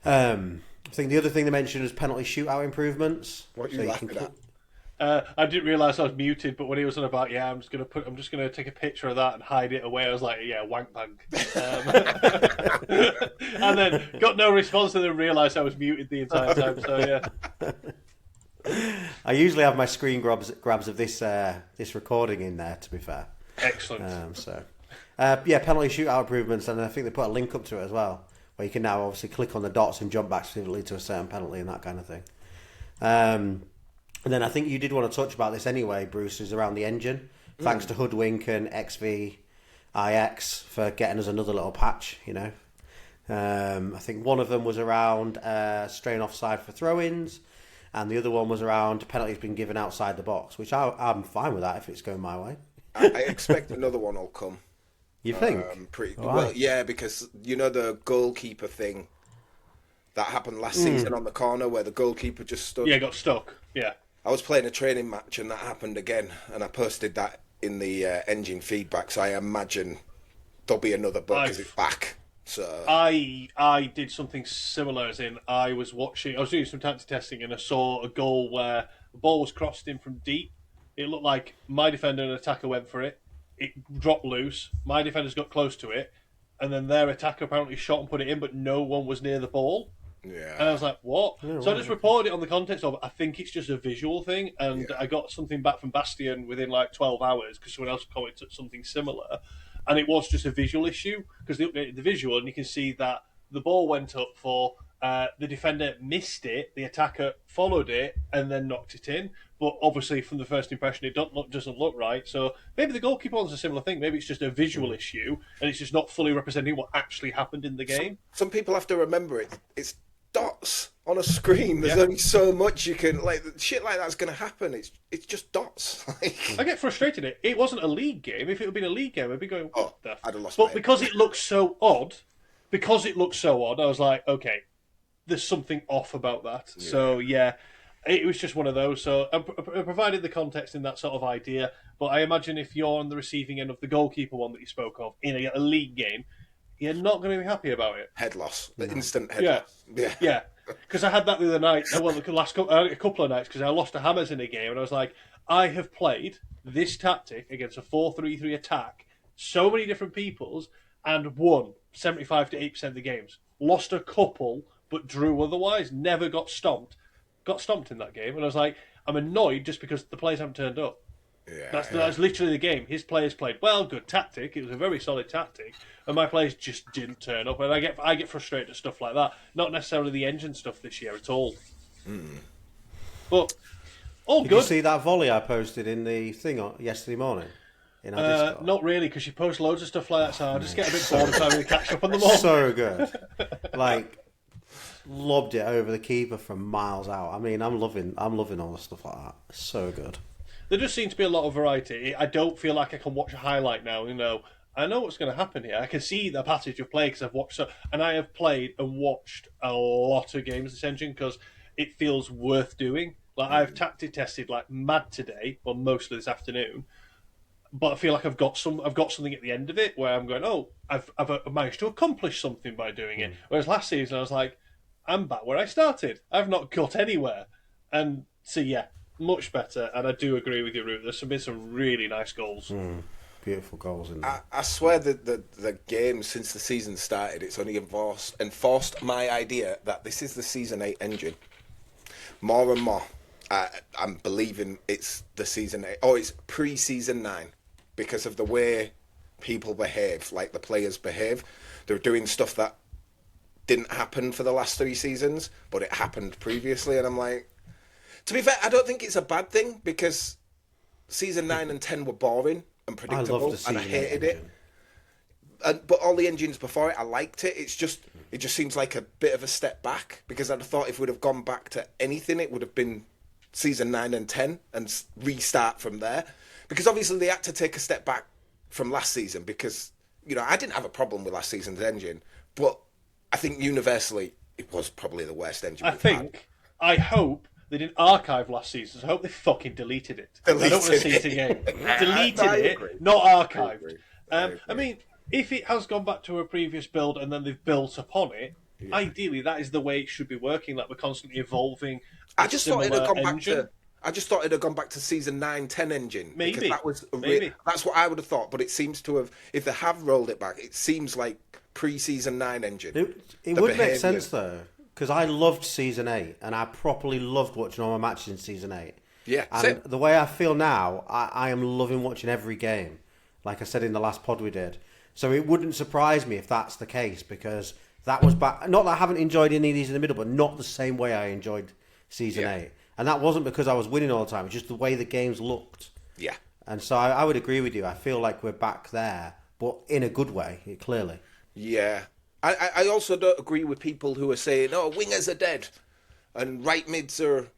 I think the other thing they mentioned was penalty shootout improvements.
What are you laughing at?
I didn't realise I was muted, but when he was on about, I'm just gonna take a picture of that and hide it away. I was like, wank bang. And then got no response, and then realised I was muted the entire time. So yeah.
I usually have my screen grabs of this recording in there. To be fair.
Excellent.
Penalty shootout improvements, and I think they put a link up to it as well, where you can now obviously click on the dots and jump back specifically to a certain penalty and that kind of thing. And then I think you did want to touch about this anyway, Bruce, is around the engine. Thanks to Hoodwink and XVIX for getting us another little patch, you know. I think one of them was around straying offside for throw-ins, and the other one was around penalties being given outside the box, which I'm fine with that if it's going my way.
I expect another one will come.
You think?
Well, yeah, because you know the goalkeeper thing that happened last season on the corner where the goalkeeper just stood.
Yeah, got stuck. Yeah.
I was playing a training match and that happened again, and I posted that in the engine feedback. So I imagine there'll be another bug because it's back. So
I did something similar, as in I was doing some tactic testing, and I saw a goal where the ball was crossed in from deep. It looked like my defender and attacker went for it. It dropped loose. My defenders got close to it, and then their attacker apparently shot and put it in, but no one was near the ball.
yeah,
And I was like, what? So I just reported it on the context of, I think it's just a visual thing. And I got something back from Bastion within like 12 hours because someone else commented something similar. And it was just a visual issue because they updated the visual and you can see that the ball went up for the defender missed it, the attacker followed it and then knocked it in. But obviously from the first impression it doesn't look right. So maybe the goalkeeper one's a similar thing. Maybe it's just a visual issue and it's just not fully representing what actually happened in the game.
some people have to remember it's dots on a screen. There's only so much you can shit like that's going to happen. It's just dots.
I get frustrated. It wasn't a league game. If it had been a league game, I'd be going, what the
I'd have lost
But
my
because it looks so odd, I was like, okay, there's something off about that. Yeah. So yeah, it was just one of those. So I provided the context in that sort of idea. But I imagine if you're on the receiving end of the goalkeeper one that you spoke of in a league game, you're not going to be happy about it.
head loss, the instant head loss.
Yeah. Because I had that the other night. Well, a couple of nights because I lost to Hammers in a game, and I was like, I have played this tactic against a 4-3-3 attack, so many different peoples, and won 75 to 8% of the games. Lost a couple, but drew otherwise. Never got stomped. Got stomped in that game, and I was like, I'm annoyed just because the players haven't turned up. That's literally the game. His players played well, good tactic. It was a very solid tactic, and my players just didn't turn up. And I get frustrated at stuff like that. Not necessarily the engine stuff this year at all. But all
Did
good.
you see that volley I posted in the thing yesterday morning? In our Discord?
Not really, because you post loads of stuff like that, so I just get a bit bored of having to catch up on them all.
So good, lobbed it over the keeper from miles out. I mean, I'm loving all the stuff like that. So good.
There just seems to be a lot of variety. I don't feel like I can watch a highlight now. I know what's going to happen here. I can see the passage of play because I've watched and I have played and watched a lot of games this engine because it feels worth doing. Like I've tactic tested like mad today, or mostly this afternoon, but I feel like I've got something at the end of it where I'm going, oh, I've managed to accomplish something by doing it. Whereas last season I was like, I'm back where I started. I've not got anywhere, and so yeah. Much better, and I do agree with you, Root. There's been some really nice goals.
Beautiful goals in there.
I swear that the game since the season started, it's only enforced my idea that this is the Season 8 engine. More and more, I'm believing it's the Season 8. Oh, it's pre-Season 9 because of the way people behave, like the players behave. They're doing stuff that didn't happen for the last 3 seasons, but it happened previously, and I'm like... To be fair, I don't think it's a bad thing because season 9 and 10 were boring and predictable, and I hated it. But all the engines before it, I liked it. It just seems like a bit of a step back because I'd have thought if we'd have gone back to anything, it would have been season 9 and 10 and restart from there. Because obviously they had to take a step back from last season because I didn't have a problem with last season's engine, but I think universally it was probably the worst engine.
I hope. They didn't archive last season, so I hope they fucking deleted it. I don't want to see it again. Deleted it, not archived. I mean, if it has gone back to a previous build and then they've built upon it, ideally that is the way it should be working. Like we're constantly evolving.
I just thought it'd have gone back to season 9-10 engine.
Maybe
because that was that's what I would have thought. But it seems to have. If they have rolled it back, it seems like pre-season 9 engine.
It would make sense though. Because I loved Season 8, and I properly loved watching all my matches in Season 8.
Yeah,
and
same.
The way I feel now, I am loving watching every game, like I said in the last pod we did. So it wouldn't surprise me if that's the case, because that was back... Not that I haven't enjoyed any of these in the middle, but not the same way I enjoyed Season 8. And that wasn't because I was winning all the time. It's just the way the games looked.
Yeah.
And so I would agree with you. I feel like we're back there, but in a good way, clearly.
Yeah. I also don't agree with people who are saying, oh, wingers are dead and right mids are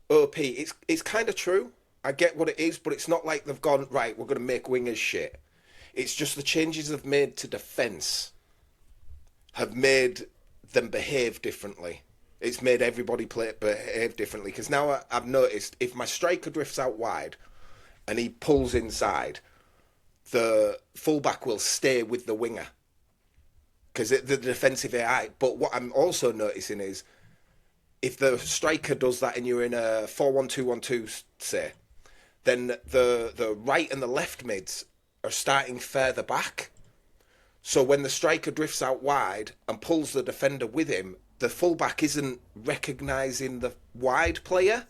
OP. It's kind of true. I get what it is, but it's not like they've gone, right, we're going to make wingers shit. It's just the changes they've made to defence have made them behave differently. It's made everybody behave differently. Because now I've noticed if my striker drifts out wide and he pulls inside, the fullback will stay with the winger. Because the defensive AI. But what I'm also noticing is if the striker does that and you're in a 4-1-2-1-2, say, then the right and the left mids are starting further back. So when the striker drifts out wide and pulls the defender with him, the fullback isn't recognising the wide player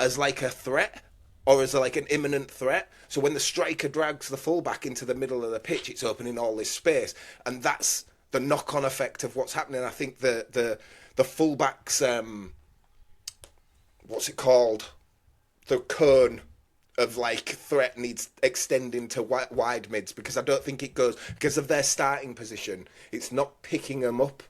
as like a threat or as like an imminent threat. So when the striker drags the fullback into the middle of the pitch, it's opening all this space. And that's the knock-on effect of what's happening. I think the fullback's, what's it called? The cone of like threat needs extending to wide mids, because I don't think it goes, because of their starting position, it's not picking them up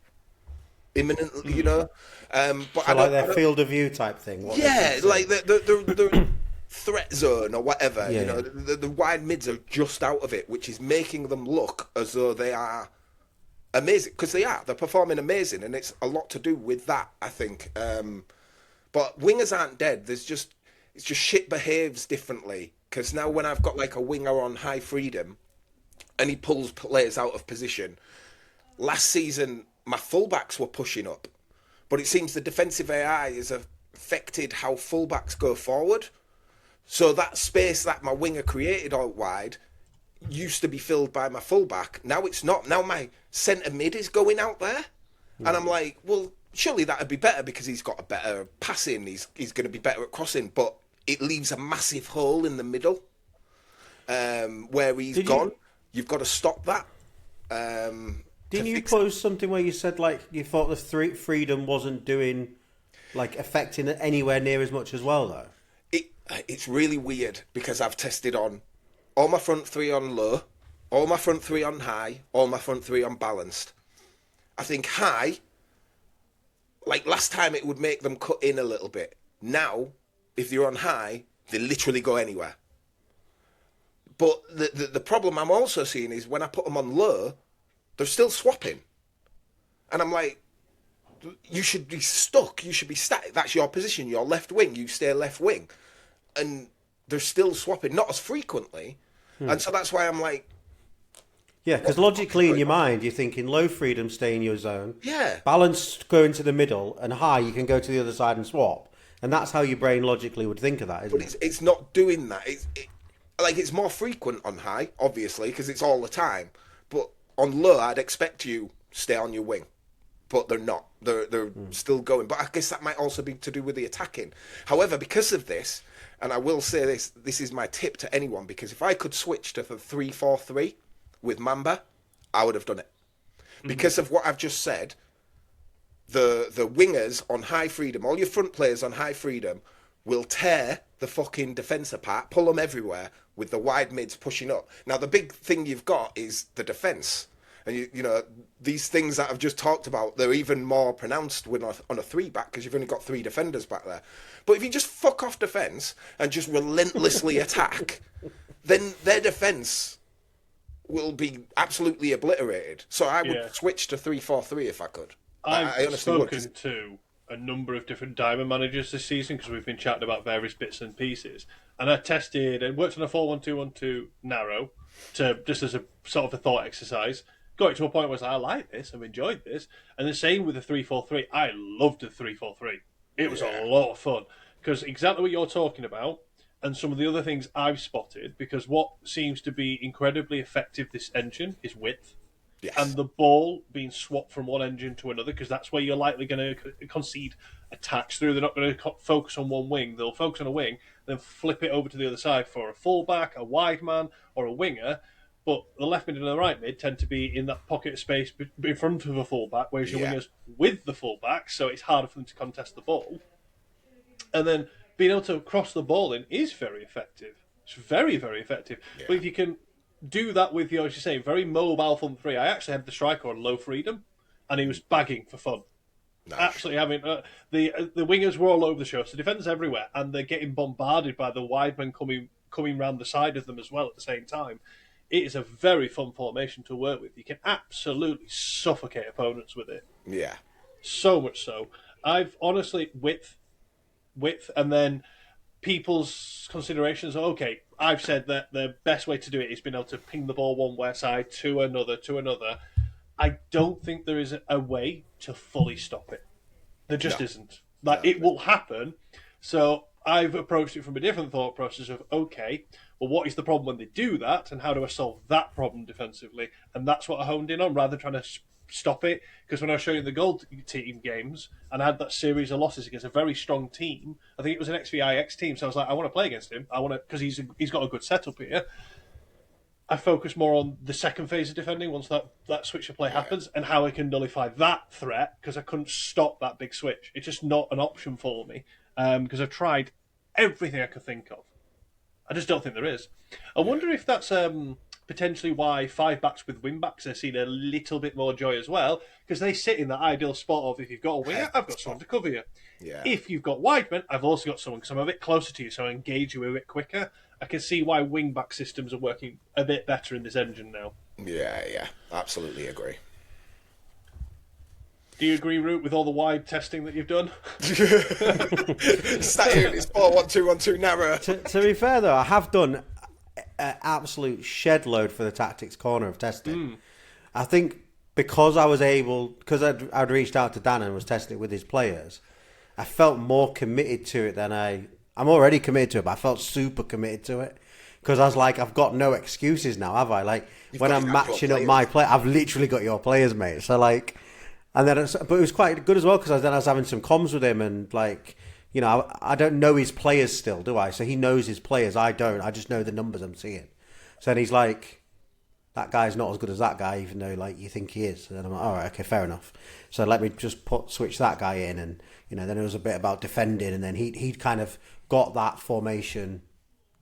imminently, you know. But
So like their field of view type thing.
Yeah, like the threat zone or whatever.
Yeah,
you know, the wide mids are just out of it, which is making them look as though they are amazing, because they are. They're performing amazing, and it's a lot to do with that, I think. But wingers aren't dead. It's just shit behaves differently. Because now when I've got like a winger on high freedom, and he pulls players out of position, last season my fullbacks were pushing up, but it seems the defensive AI has affected how fullbacks go forward. So that space that my winger created out wide used to be filled by my fullback. Now it's not. Now my centre mid is going out there. And I'm like, well, surely that would be better because he's got a better passing. He's going to be better at crossing. But it leaves a massive hole in the middle where he's gone. You've got to stop that.
Didn't you post something where you said like you thought the freedom wasn't doing, like, affecting it anywhere near as much as well though?
It's really weird because I've tested on all my front three on low, all my front three on high, all my front three on balanced. I think high, like last time it would make them cut in a little bit. Now, if you're on high, they literally go anywhere. But the problem I'm also seeing is when I put them on low, they're still swapping. And I'm like, you should be stuck. You should be static. That's your position. You're left wing. You stay left wing. And they're still swapping, not as frequently. And so that's why I'm like...
Yeah, because logically in your mind, you're thinking low freedom, stay in your zone.
Yeah.
Balanced, go into the middle. And high, you can go to the other side and swap. And that's how your brain logically would think of that, isn't it?
It's not doing that. It's more frequent on high, obviously, because it's all the time. But on low, I'd expect you stay on your wing. But they're not. They're still going. But I guess that might also be to do with the attacking. However, because of this, and I will say this is my tip to anyone, because if I could switch to the 3-4-3 with Mamba, I would have done it. Because of what I've just said, the wingers on high freedom, all your front players on high freedom, will tear the fucking defence apart, pull them everywhere, with the wide mids pushing up. Now, the big thing you've got is the defence. And, you know, these things that I've just talked about, they're even more pronounced when on a three-back, because you've only got three defenders back there. But if you just fuck off defence and just relentlessly attack, then their defence will be absolutely obliterated. So I would switch to 3-4-3 if I could.
I've spoken to a number of different diamond managers this season, because we've been chatting about various bits and pieces. And I tested and worked on a 4-1-2-1-2 narrow, just as a sort of a thought exercise. Got it to a point where I like this, I've enjoyed this. And the same with the 3-4-3. I loved the 3-4-3. It was a lot of fun. Because exactly what you're talking about, and some of the other things I've spotted, because what seems to be incredibly effective this engine is width.
Yes.
And the ball being swapped from one engine to another, because that's where you're likely going to concede attacks through. They're not going to focus on one wing. They'll focus on a wing, then flip it over to the other side for a fullback, a wide man, or a winger. But the left mid and the right mid tend to be in that pocket of space in front of a fullback, whereas your wingers with the fullback, so it's harder for them to contest the ball. And then being able to cross the ball in is very effective. It's very, very effective.
Yeah.
But if you can do that with your, as you say, very mobile front three, I actually had the striker on low freedom, and he was bagging for fun.
Nice.
Absolutely having the wingers were all over the show, so defenders everywhere, and they're getting bombarded by the wide men coming round the side of them as well at the same time. It is a very fun formation to work with. You can absolutely suffocate opponents with it.
Yeah.
So much so. I've honestly width, and then people's considerations. Okay, I've said that the best way to do it is being able to ping the ball one way side to another. I don't think there is a way to fully stop it. There just isn't. It will happen. So I've approached it from a different thought process of, okay, well, what is the problem when they do that, and how do I solve that problem defensively? And that's what I honed in on, rather than trying to stop it. Because when I was showing the gold team games, and I had that series of losses against a very strong team, I think it was an XVIX team, so I was like, I want to play against him. I want to, because he's got a good setup here. I focus more on the second phase of defending once that switch of play happens, and how I can nullify that threat, because I couldn't stop that big switch. It's just not an option for me, because I've tried everything I could think of. I just don't think there is. I wonder if that's potentially why 5-backs with wing-backs are seeing a little bit more joy as well, because they sit in that ideal spot of, if you've got a winger, I've got someone to cover you.
Yeah.
If you've got wide men, I've also got someone, because I'm a bit closer to you, so I engage you a bit quicker. I can see why wing-back systems are working a bit better in this engine now.
Yeah, absolutely agree.
Do you agree, Root, with all the wide testing that you've done?
Stat here, it's 4-1-2-1-2 narrow.
To be fair, though, I have done an absolute shed load for the tactics corner of testing. I think because I'd reached out to Dan and was testing it with his players, I felt more committed to it than I'm already committed to it, but I felt super committed to it. Because I was like, I've got no excuses now, have I? Like, when I'm matching up my play, I've literally got your players, mate. So, like, and then, but it was quite good as well, because then I was having some comms with him, and, like, you know, I don't know his players still, do I? So he knows his players, I don't. I just know the numbers I'm seeing. So then he's like, that guy's not as good as that guy, even though, like, you think he is. And then I'm like, all right, okay, fair enough. So let me just switch that guy in, and, you know, then it was a bit about defending, and then he'd kind of got that formation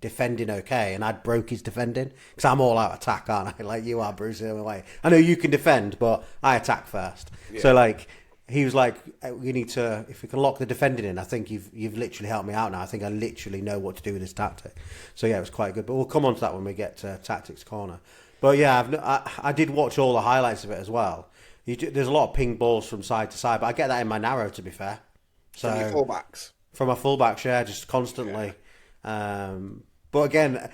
defending okay, and I'd broke his defending, because I'm all out attack, aren't I? Like you are, Bruce, in a way. I know you can defend, but I attack first. Yeah. So, like, he was like, we need to, if we can lock the defending in, I think you've literally helped me out now. I think I literally know what to do with this tactic. So, yeah, it was quite good. But we'll come on to that when we get to Tactics Corner. But, yeah, I did watch all the highlights of it as well. There's a lot of ping balls from side to side, but I get that in my narrow, to be fair. So,
from your fullbacks?
From my fullbacks, yeah, just constantly. Yeah. But again,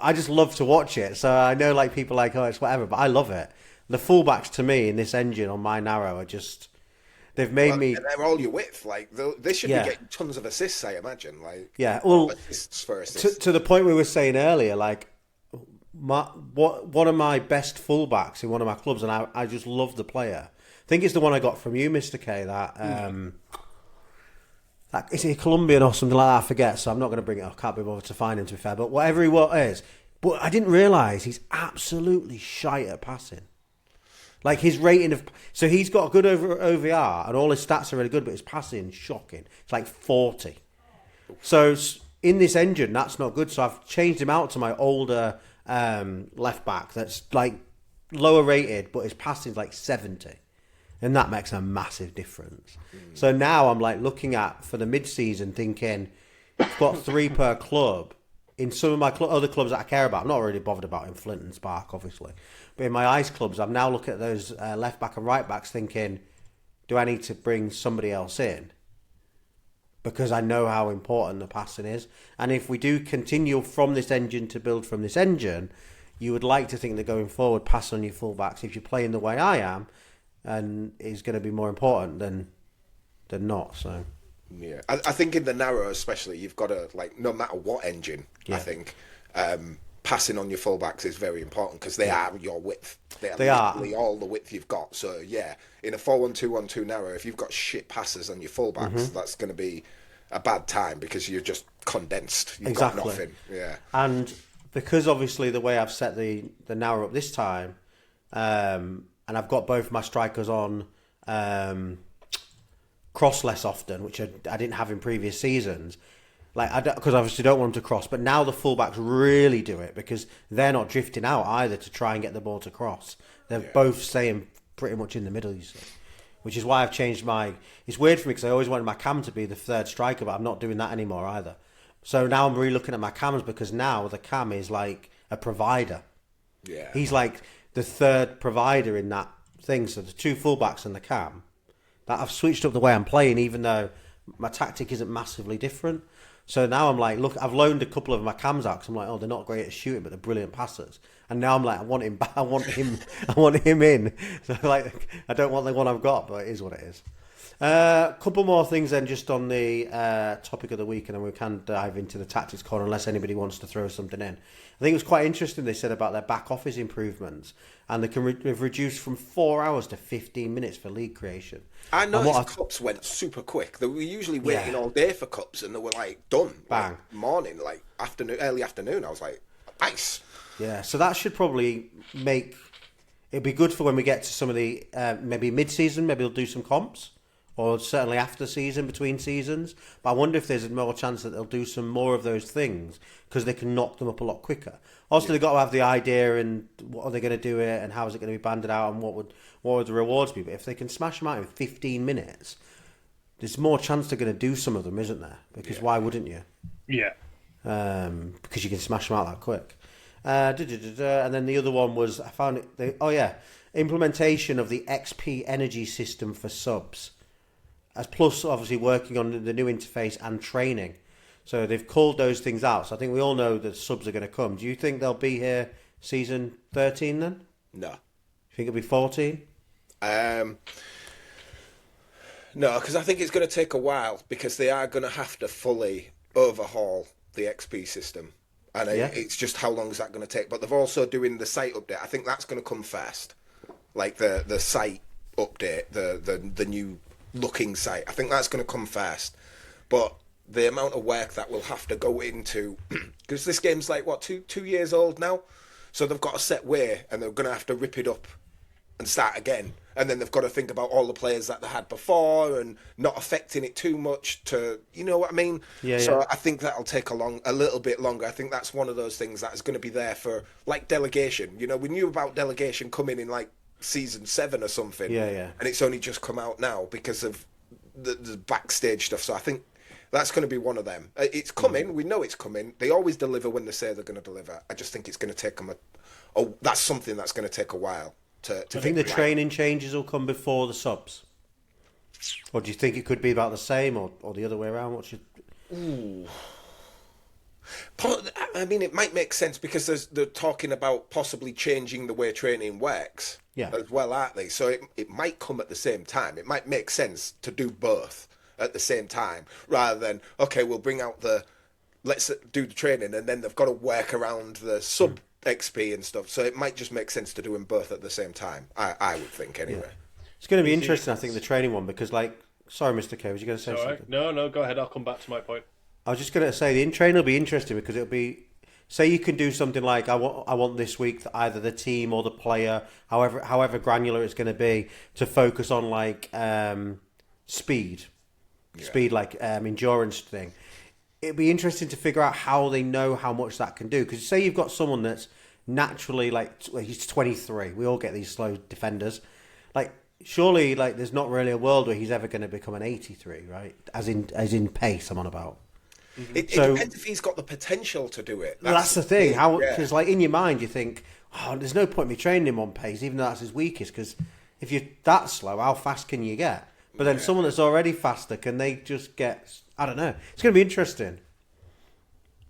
I just love to watch it. So I know, like, people are like, oh, it's whatever, but I love it. The fullbacks, to me, in this engine on my narrow are just... They've made me...
And they're all your width. Like, they should be getting tons of assists, I imagine. Like,
yeah, well,
assists for assists.
To the point we were saying earlier, like, one of my best fullbacks in one of my clubs, and I just love the player. I think it's the one I got from you, Mr. K, is he Colombian or something like that? I forget, so I'm not going to bring it up. I can't be bothered to find him, to be fair. But whatever he is. But I didn't realise he's absolutely shite at passing. Like, his rating of... So he's got a good OVR, and all his stats are really good, but his passing is shocking. It's like 40. So in this engine, that's not good. So I've changed him out to my older left-back that's, like, lower rated, but his passing's like 70. And that makes a massive difference. So now I'm like looking at, for the mid-season, thinking, I've got 3 per club. In some of my other clubs that I care about, I'm not really bothered about in Flint and Spark, obviously. But in my ice clubs, I'm now looking at those left-back and right-backs thinking, do I need to bring somebody else in? Because I know how important the passing is. And if we do continue from this engine to build from this engine, you would like to think that going forward, pass on your full-backs, if you're playing the way I am, and is going to be more important than not. So
yeah, I think in the narrow especially, you've got to, like, no matter what engine, I think passing on your fullbacks is very important, because they are your width. They are literally all the width you've got. So yeah, in a 4-1-2-1-2 narrow, if you've got shit passes on your fullbacks, that's going to be a bad time, because you're just condensed. You've got nothing. Yeah,
and because obviously the way I've set the narrow up this time, and I've got both my strikers on cross less often, which I didn't have in previous seasons. Like, because I obviously don't want them to cross, but now the fullbacks really do it because they're not drifting out either to try and get the ball to cross. They're both staying pretty much in the middle, you see. Which is why I've changed my... It's weird for me because I always wanted my cam to be the third striker, but I'm not doing that anymore either. So now I'm really looking at my cams because now the cam is like a provider.
Yeah.
He's like the third provider in that thing. So the two fullbacks and the cam, that I've switched up the way I'm playing, even though my tactic isn't massively different. So now I'm like, look, I've loaned a couple of my cams out because I'm like, oh, they're not great at shooting, but they're brilliant passers. And now I'm like, I want him back. I want him in. So like, I don't want the one I've got, but it is what it is. Couple more things then, just on the topic of the week, and then we can dive into the tactics corner unless anybody wants to throw something in. I think it was quite interesting. They said about their back office improvements, and they've reduced from 4 hours to 15 minutes for league creation.
I noticed cups went super quick. They were usually waiting all day for cups, and they were like done,
bang,
like, morning, like afternoon, early afternoon. I was like, nice.
Yeah, so that should probably make it'd be good for when we get to some of the maybe mid-season. Maybe they'll do some comps, or certainly after season, between seasons. But I wonder if there's more chance that they'll do some more of those things because they can knock them up a lot quicker. Also, they've got to have the idea and what are they going to do it and how is it going to be banded out and what would the rewards be. But if they can smash them out in 15 minutes, there's more chance they're going to do some of them, isn't there? Because why wouldn't you?
Yeah.
Because you can smash them out that quick. And then the other one was, I found it, implementation of the XP energy system for subs. As plus, obviously, working on the new interface and training. So they've called those things out. So I think we all know that subs are going to come. Do you think they'll be here season 13 then?
No.
You think it'll be 14?
No, because I think it's going to take a while because they are going to have to fully overhaul the XP system. And it's just how long is that going to take? But they're also doing the site update. I think that's going to come fast. Like the site update, the new looking site. I think that's going to come fast. But the amount of work that will have to go into, because this game's like, what, two years old now? So they've got a set way and they're going to have to rip it up and start again. And then they've got to think about all the players that they had before and not affecting it too much to, you know what I mean? So I think that'll take a little bit longer. I think that's one of those things that is going to be there for, like, delegation. You know, we knew about delegation coming in, like, season 7 or something. And it's only just come out now because of the backstage stuff. So I think that's going to be one of them. It's coming. We know it's coming. They always deliver when they say they're going to deliver. I just think it's going to take them that's something that's going to take a while. Do you
think the training changes will come before the subs? Or do you think it could be about the same or the other way around?
I mean, it might make sense because they're talking about possibly changing the way training works as well, aren't they? So it might come at the same time. It might make sense to do both at the same time rather than, okay, we'll bring out let's do the training and then they've got to work around the sub XP and stuff, so it might just make sense to do them both at the same time. I would think anyway.
It's going to be interesting, I think, the training one because, like, sorry, Mr. K, was you going to say something?
Right. No, go ahead. I'll come back to my point.
I was just going to say the in-train will be interesting because it'll be, say you can do something like I want this week either the team or the player, however granular it's going to be, to focus on like speed, like endurance thing. It'd be interesting to figure out how they know how much that can do. Because say you've got someone that's naturally he's 23. We all get these slow defenders. Like surely there's not really a world where he's ever going to become an 83, right? As in pace, I'm on about.
It depends if he's got the potential to do it.
That's the thing. Because like in your mind you think, oh, there's no point in me training him on pace, even though that's his weakest. Because if you're that slow, how fast can you get? But then someone that's already faster, can they just get? I don't know. It's going to be interesting.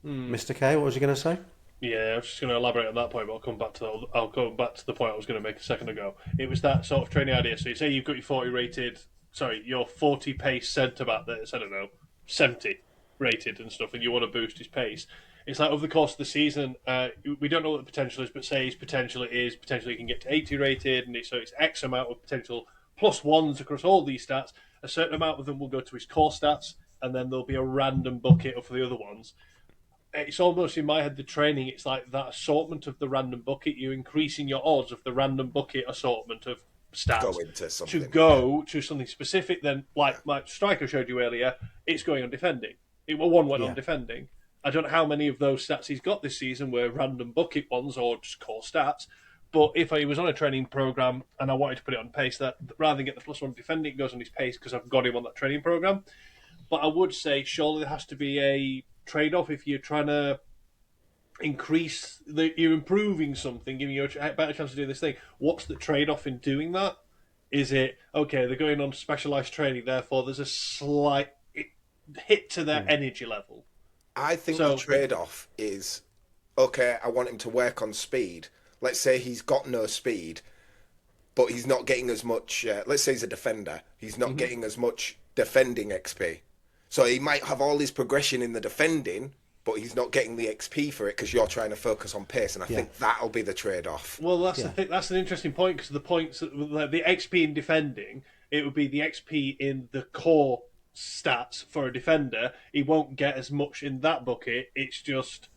Mr. K, what was you going to say?
Yeah, I was just going to elaborate on that point, but I'll go back to the point I was going to make a second ago. It was that sort of training idea. So you say you've got your 40 pace centre back that's, I don't know, 70 rated and stuff, and you want to boost his pace. It's like over the course of the season, we don't know what the potential is, but say his potential potentially he can get to 80 rated, and so it's X amount of potential plus ones across all these stats. A certain amount of them will go to his core stats, and then there'll be a random bucket for the other ones. It's almost in my head the training. It's like that assortment of the random bucket. You're increasing your odds of the random bucket assortment of stats
Go into something,
to go to something specific. Then, like my striker showed you earlier, it's going on defending. One went on defending. I don't know how many of those stats he's got this season were random bucket ones or just core stats. But if he was on a training program and I wanted to put it on pace, that rather than get the +1 defending, it goes on his pace because I've got him on that training program. But I would say surely there has to be a trade-off if you're trying to increase you're improving something, giving you a better chance to do this thing. What's the trade-off in doing that? Is it okay? They're going on specialised training, therefore there's a slight hit to their energy level.
I think the trade-off is okay. I want him to work on speed. Let's say he's got no speed, but he's not getting as much. Let's say he's a defender. He's not getting as much defending XP. So he might have all his progression in the defending, but he's not getting the XP for it because you're trying to focus on pace. And I think that'll be the trade-off.
Well, that's the thing. That's an interesting point because the points, the XP in defending, it would be the XP in the core stats for a defender. He won't get as much in that bucket. It's just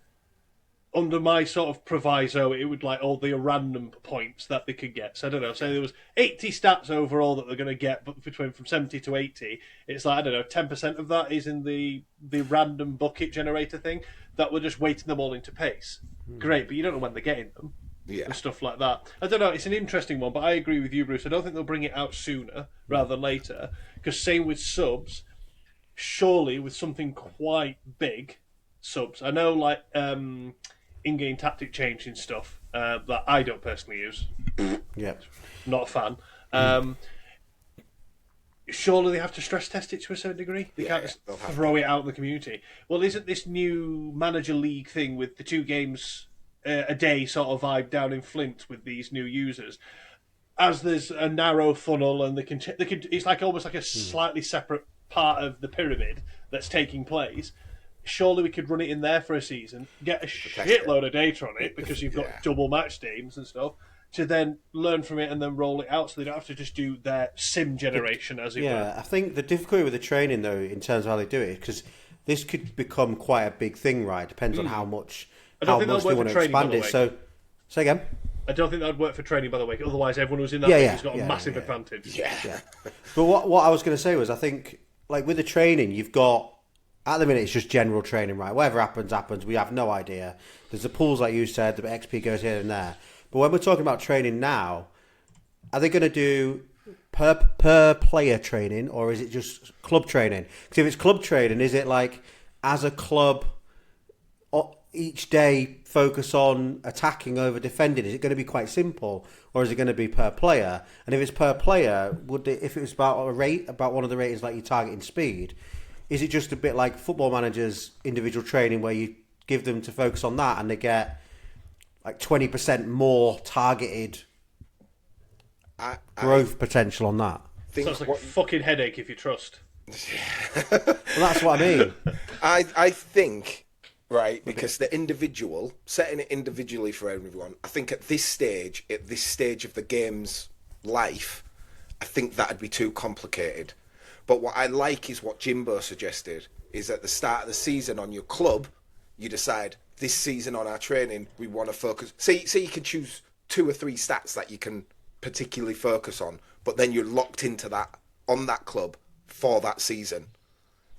under my sort of proviso, it would like all the random points that they could get. So I don't know, say there was 80 stats overall that they're going to get, but between from 70 to 80, it's like, I don't know, 10% of that is in the random bucket generator thing, that we're just weighting them all into pace. Great, but you don't know when they're getting them.
Yeah.
And stuff like that. I don't know, it's an interesting one, but I agree with you, Bruce. I don't think they'll bring it out sooner rather than later, because same with subs, surely with something quite big, subs. I know, like, in-game tactic changing stuff that I don't personally use.
Yeah.
Not a fan. Surely they have to stress test it to a certain degree. They can't just throw it out in the community. Well, isn't this new manager league thing with the 2 games a day sort of vibe down in Flint with these new users? As there's a narrow funnel and they can it's like almost like a slightly separate part of the pyramid that's taking place. Surely we could run it in there for a season, get a shitload of data on it because you've got double match teams and stuff, to then learn from it and then roll it out so they don't have to just do their sim generation as it were.
Yeah, I think the difficulty with the training, though, in terms of how they do it, because this could become quite a big thing, right? Depends on how much they want to expand it. So, say again?
I don't think that would work for training, by the way. Otherwise, everyone who's in that league has got a massive advantage.
Yeah.
But what I was going to say was, I think, like, with the training, you've got... At the minute, it's just general training, right? Whatever happens. We have no idea. There's the pools, like you said, the XP goes here and there. But when we're talking about training now, are they going to do per player training, or is it just club training? Because if it's club training, is it like, as a club, each day focus on attacking over defending? Is it going to be quite simple, or is it going to be per player? And if it's per player, if it was about one of the ratings like you targeting speed, is it just a bit like Football Manager's individual training where you give them to focus on that and they get like 20% more targeted growth potential on that?
Sounds like a fucking headache if you trust.
Well, that's what I mean.
I think, right, because setting it individually for everyone, I think at this stage of the game's life, I think that'd be too complicated. But what I like is what Jimbo suggested, is at the start of the season on your club, you decide, this season on our training, we want to focus. Say you can choose 2 or 3 stats that you can particularly focus on, but then you're locked into that, on that club, for that season,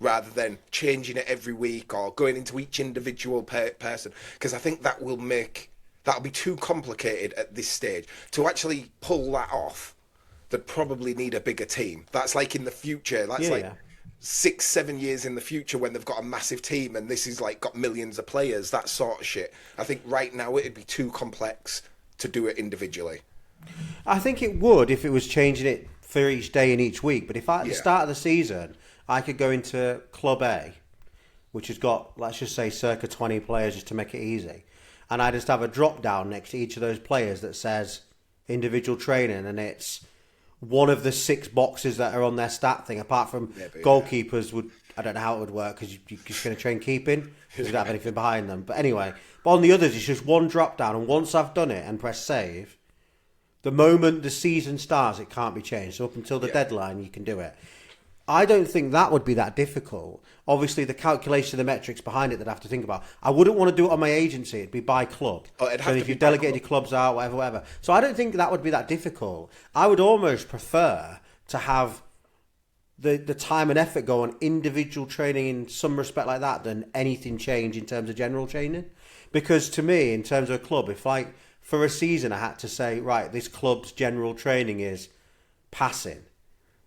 rather than changing it every week or going into each individual person. Because I think that'll be too complicated at this stage. To actually pull that off, they'd probably need a bigger team. That's like in the future. That's 6-7 years in the future when they've got a massive team and this is like got millions of players, that sort of shit. I think right now it'd be too complex to do it individually.
I think it would if it was changing it for each day and each week. But if at the start of the season, I could go into Club A, which has got, let's just say, circa 20 players just to make it easy, and I just have a drop down next to each of those players that says individual training, and it's one of the 6 boxes that are on their stat thing, apart from goalkeepers would, I don't know how it would work because you're just going to train keeping because you don't have anything behind them. But anyway, but on the others, it's just one drop down. And once I've done it and press save, the moment the season starts, it can't be changed. So up until the deadline, you can do it. I don't think that would be that difficult. Obviously, the calculation, the metrics behind it that I have to think about. I wouldn't want to do it on my agency. It'd be by club.
Oh, it'd have
so
to
if
be
you
by
delegated your clubs out, whatever. So I don't think that would be that difficult. I would almost prefer to have the time and effort go on individual training in some respect like that than anything change in terms of general training. Because to me, in terms of a club, if like for a season I had to say, right, this club's general training is passing,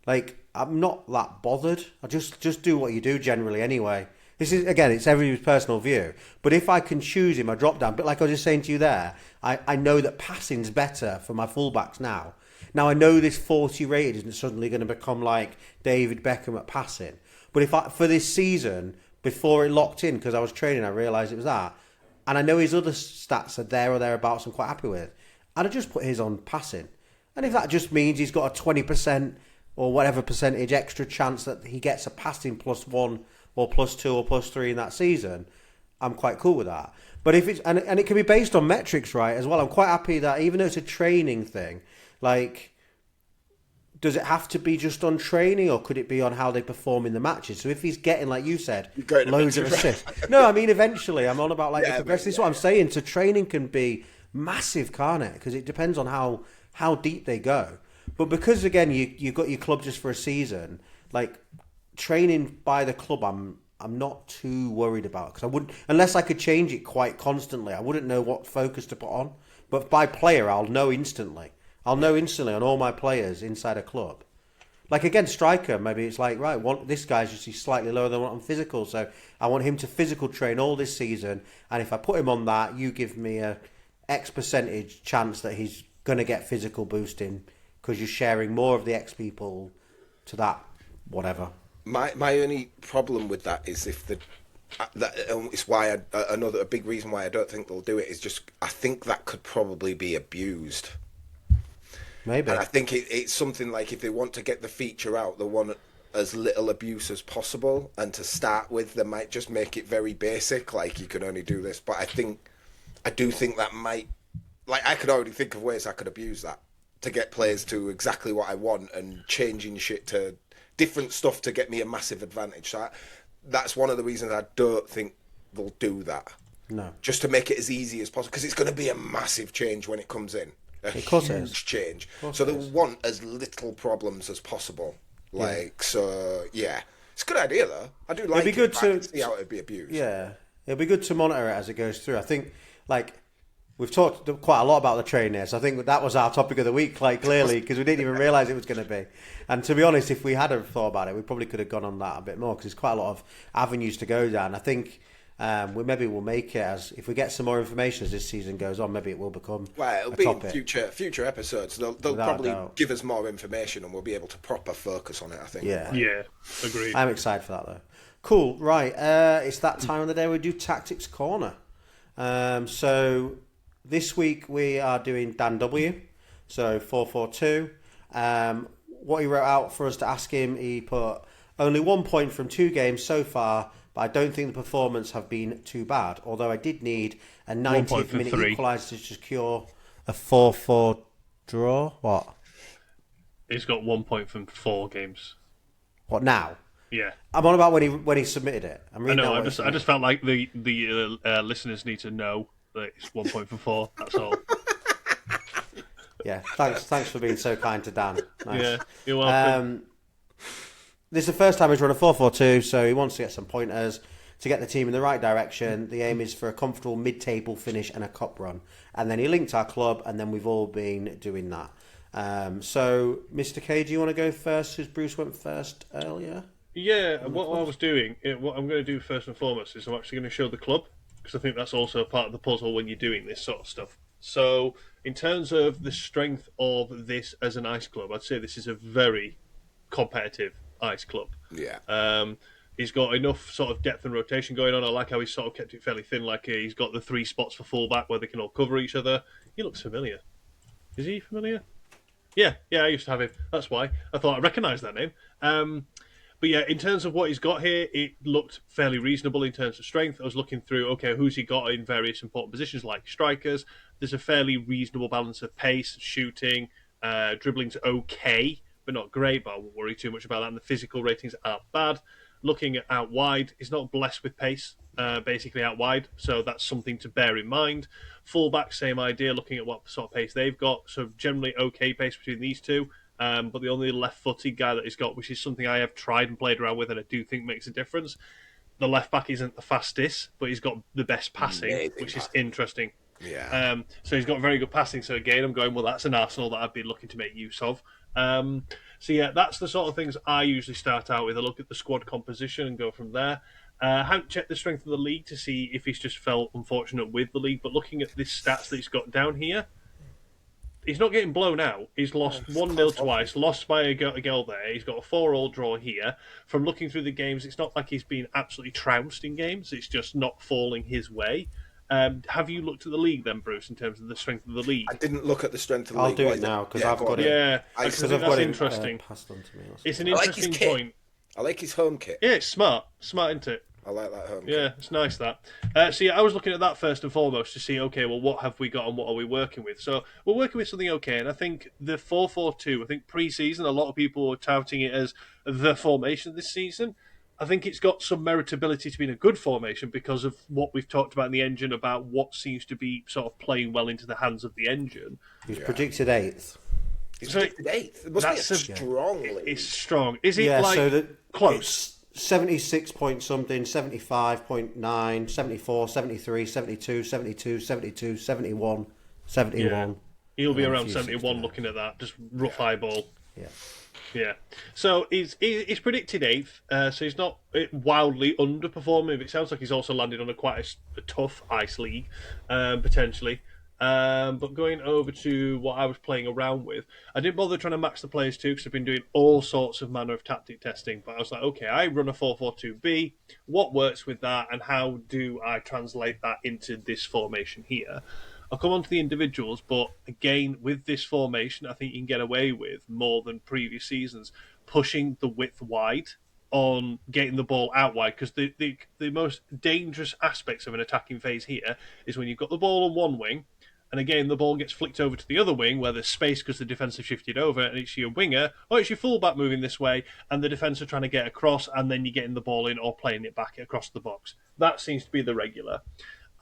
like I'm not that bothered. I just do what you do generally anyway. This is, again, it's everybody's personal view. But if I can choose in my drop down, but like I was just saying to you there, I know that passing's better for my fullbacks now. Now I know this 40 rated isn't suddenly going to become like David Beckham at passing. But if I, for this season, before it locked in, because I was training, I realised it was that. And I know his other stats are there or thereabouts I'm quite happy with. I'd have just put his on passing. And if that just means he's got a 20% or whatever percentage extra chance that he gets a passing +1 or +2 or +3 in that season, I'm quite cool with that. But if it's, and it can be based on metrics, right, as well. I'm quite happy that even though it's a training thing, like, does it have to be just on training or could it be on how they perform in the matches? So if he's getting, like you said, loads of assists. No, I mean, eventually, I'm on about like the progress. This is what I'm saying. So training can be massive, can't it? Because it depends on how deep they go. But because, again, you got your club just for a season, like training by the club, I'm not too worried about, because I wouldn't, unless I could change it quite constantly, I wouldn't know what focus to put on. But by player, I'll know instantly. I'll know instantly on all my players inside a club. Like against striker, maybe it's like, right, this guy's just slightly lower than what I'm physical, so I want him to physical train all this season, and if I put him on that, you give me a X percentage chance that he's going to get physical boosting, because you're sharing more of the X people to that, whatever.
My only problem with that is if it's why a big reason why I don't think they'll do it is just I think that could probably be abused.
Maybe.
And I think it's something like if they want to get the feature out, they want as little abuse as possible. And to start with, they might just make it very basic, like you can only do this. But I do think that might, like I could already think of ways I could abuse that to get players to exactly what I want and changing shit to different stuff to get me a massive advantage. So that's one of the reasons I don't think they'll do that.
No.
Just to make it as easy as possible, because it's going to be a massive change when it comes in. A huge change. So they want as little problems as possible. So yeah, it's a good idea though. I do like
it'd be good to
see how it'd be abused.
Yeah, it'd be good to monitor it as it goes through. I think, like, we've talked quite a lot about the trainers. I think that was our topic of the week, like clearly, because we didn't even realise it was going to be. And to be honest, if we had have thought about it, we probably could have gone on that a bit more, because there's quite a lot of avenues to go down. I think we'll make it, as if we get some more information as this season goes on, maybe it will become
it'll
a
be
topic.
In future episodes. They'll probably give us more information and we'll be able to proper focus on it, I think.
Yeah, agreed.
I'm excited for that though. Cool, right, it's that time of the day we do Tactics Corner. So this week we are doing Dan W, so 442. What he wrote out for us to ask him, he put only 1 point from 2 games so far, but I don't think the performance have been too bad, although I did need a 90th minute equaliser to secure a 4-4 draw. What?
He's got 1 point from 4 games.
What now?
Yeah.
I'm on about when he submitted it. I know.
I just felt like the listeners need to know that it's 1 point from 4. That's all.
Yeah. Thanks for being so kind to Dan. Nice.
Yeah, you're welcome.
This is the first time he's run a 4-4-2, so he wants to get some pointers to get the team in the right direction. The aim is for a comfortable mid-table finish and a cup run. And then he linked our club, and then we've all been doing that. So, Mr. K, do you want to go first, because Bruce went first earlier?
Yeah, what I was doing, what I'm going to do first and foremost is I'm actually going to show the club, because I think that's also part of the puzzle when you're doing this sort of stuff. So, in terms of the strength of this as an ice club, I'd say this is a very competitive ice club.
Yeah.
He's got enough sort of depth and rotation going on. I like how he's sort of kept it fairly thin. Like he's got the 3 spots for fullback where they can all cover each other. He looks familiar. Is he familiar? Yeah, I used to have him. That's why I thought I recognised that name. But yeah, in terms of what he's got here, it looked fairly reasonable in terms of strength. I was looking through, okay, who's he got in various important positions like strikers. There's a fairly reasonable balance of pace, shooting, dribbling's okay, but not great, but I won't worry too much about that. And the physical ratings aren't bad. Looking at out wide, he's not blessed with pace, basically out wide, so that's something to bear in mind. Fullback, same idea, looking at what sort of pace they've got, so generally okay pace between these two. But the only left-footed guy that he's got, which is something I have tried and played around with and I do think makes a difference, the left-back isn't the fastest, but he's got the best passing, which is interesting.
Yeah.
So he's got very good passing. So again, I'm going, well, that's an arsenal that I'd be looking to make use of. So yeah, that's the sort of things I usually start out with. I look at the squad composition and go from there. I haven't checked the strength of the league to see if he's just felt unfortunate with the league, but looking at this stats that he's got down here, he's not getting blown out. He's lost 1-0 twice, lost by a goal there. He's got a 4-4 draw here. From looking through the games, it's not like he's been absolutely trounced in games. It's just not falling his way. Have you looked at the league then, Bruce, in terms of the strength of the league?
I didn't look at the strength of the
I'll
league.
do it now because I've got it.
Yeah,
because
I've got
that's
interesting.
Passed on to me.
It's an
I like
interesting
his kit.
point.
I like his home kit.
Yeah, it's smart, isn't it?
I like that home
Yeah,
kit.
it's nice that. So yeah, I was looking at that first and foremost to see, okay, well, what have we got and what are we working with? So we're working with something okay, and I think the 4-4-2, I think pre-season, a lot of people were touting it as the formation this season. I think it's got some meritability to being a good formation because of what we've talked about in the engine about what seems to be sort of playing well into the hands of the engine.
He's predicted 8th.
He's
So
predicted 8th. It must be a strong league.
It's strong. Is it
Yeah,
like
so
close?
76 point something, 75.9, 74, 73, 72, 72, 72, 71, 71.
Yeah. He'll be
and a
around
few
71
69.
looking at that, just rough eyeball.
Yeah.
Yeah. So he's predicted 8th, so he's not wildly underperforming. It sounds like he's also landed on quite a tough ice league, potentially. But going over to what I was playing around with, I didn't bother trying to max the players too because I've been doing all sorts of manner of tactic testing. But I was like, okay, I run a 4-4-2-B. What works with that, and how do I translate that into this formation here? I'll come on to the individuals, but again, with this formation, I think you can get away with more than previous seasons, pushing the width wide on getting the ball out wide, because the most dangerous aspects of an attacking phase here is when you've got the ball on one wing, and again, the ball gets flicked over to the other wing where there's space because the defence have shifted over, and it's your winger, or it's your fullback moving this way, and the defence are trying to get across, and then you're getting the ball in or playing it back across the box. That seems to be the regular.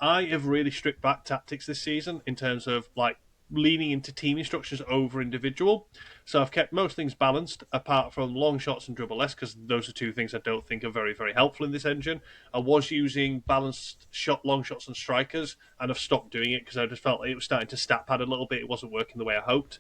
I have really stripped back tactics this season in terms of like leaning into team instructions over individual. So I've kept most things balanced apart from long shots and dribble less, because those are two things I don't think are very, very helpful in this engine. I was using balanced long shots and strikers, and I've stopped doing it because I just felt like it was starting to stat pad a little bit. It wasn't working the way I hoped.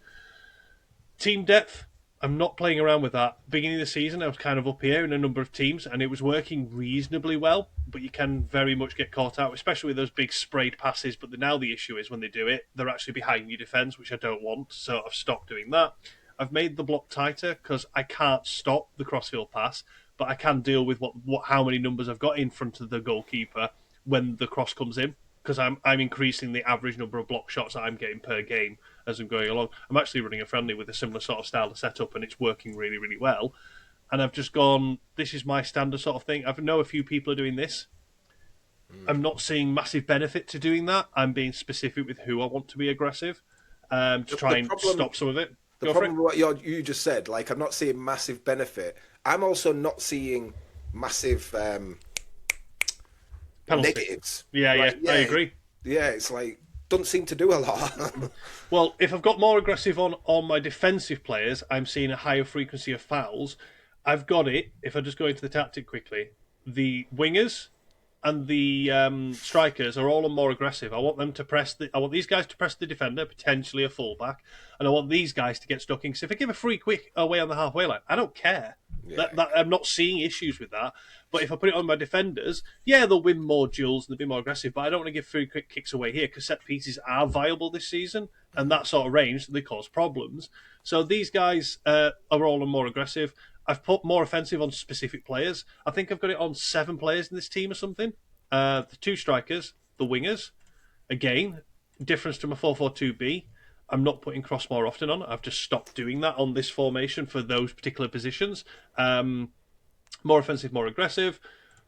Team depth, I'm not playing around with that. Beginning of the season, I was kind of up here in a number of teams, and it was working reasonably well, but you can very much get caught out, especially with those big sprayed passes. But now the issue is when they do it, they're actually behind your defence, which I don't want, so I've stopped doing that. I've made the block tighter because I can't stop the crossfield pass, but I can deal with how many numbers I've got in front of the goalkeeper when the cross comes in, because I'm increasing the average number of block shots that I'm getting per game as I'm going along. I'm actually running a friendly with a similar sort of style of setup, and it's working really, really well. And I've just gone, this is my standard sort of thing. I know a few people are doing this. I'm not seeing massive benefit to doing that. I'm being specific with who I want to be aggressive to try and stop some of it.
The problem with what you just said, like, I'm not seeing massive benefit. I'm also not seeing massive negatives.
Yeah,
Like,
I agree.
Yeah, it's like, doesn't seem to do a lot.
Well, if I've got more aggressive on my defensive players, I'm seeing a higher frequency of fouls. I've got it, if I just go into the tactic quickly, the wingers and the strikers are all more aggressive. I want them to I want these guys to press the defender, potentially a fullback, and I want these guys to get stuck in. Because if I give a free quick away on the halfway line, I don't care.
Yeah.
I'm not seeing issues with that. But if I put it on my defenders, yeah, they'll win more duels and they'll be more aggressive. But I don't want to give free quick kicks away here because set pieces are viable this season, and that sort of range, they cause problems. So these guys are all more aggressive. I've put more offensive on specific players. I think I've got it on 7 players in this team or something. The 2 strikers, the wingers. Again, difference to my 4-4-2-B. I'm not putting cross more often on. I've just stopped doing that on this formation for those particular positions. More offensive, more aggressive.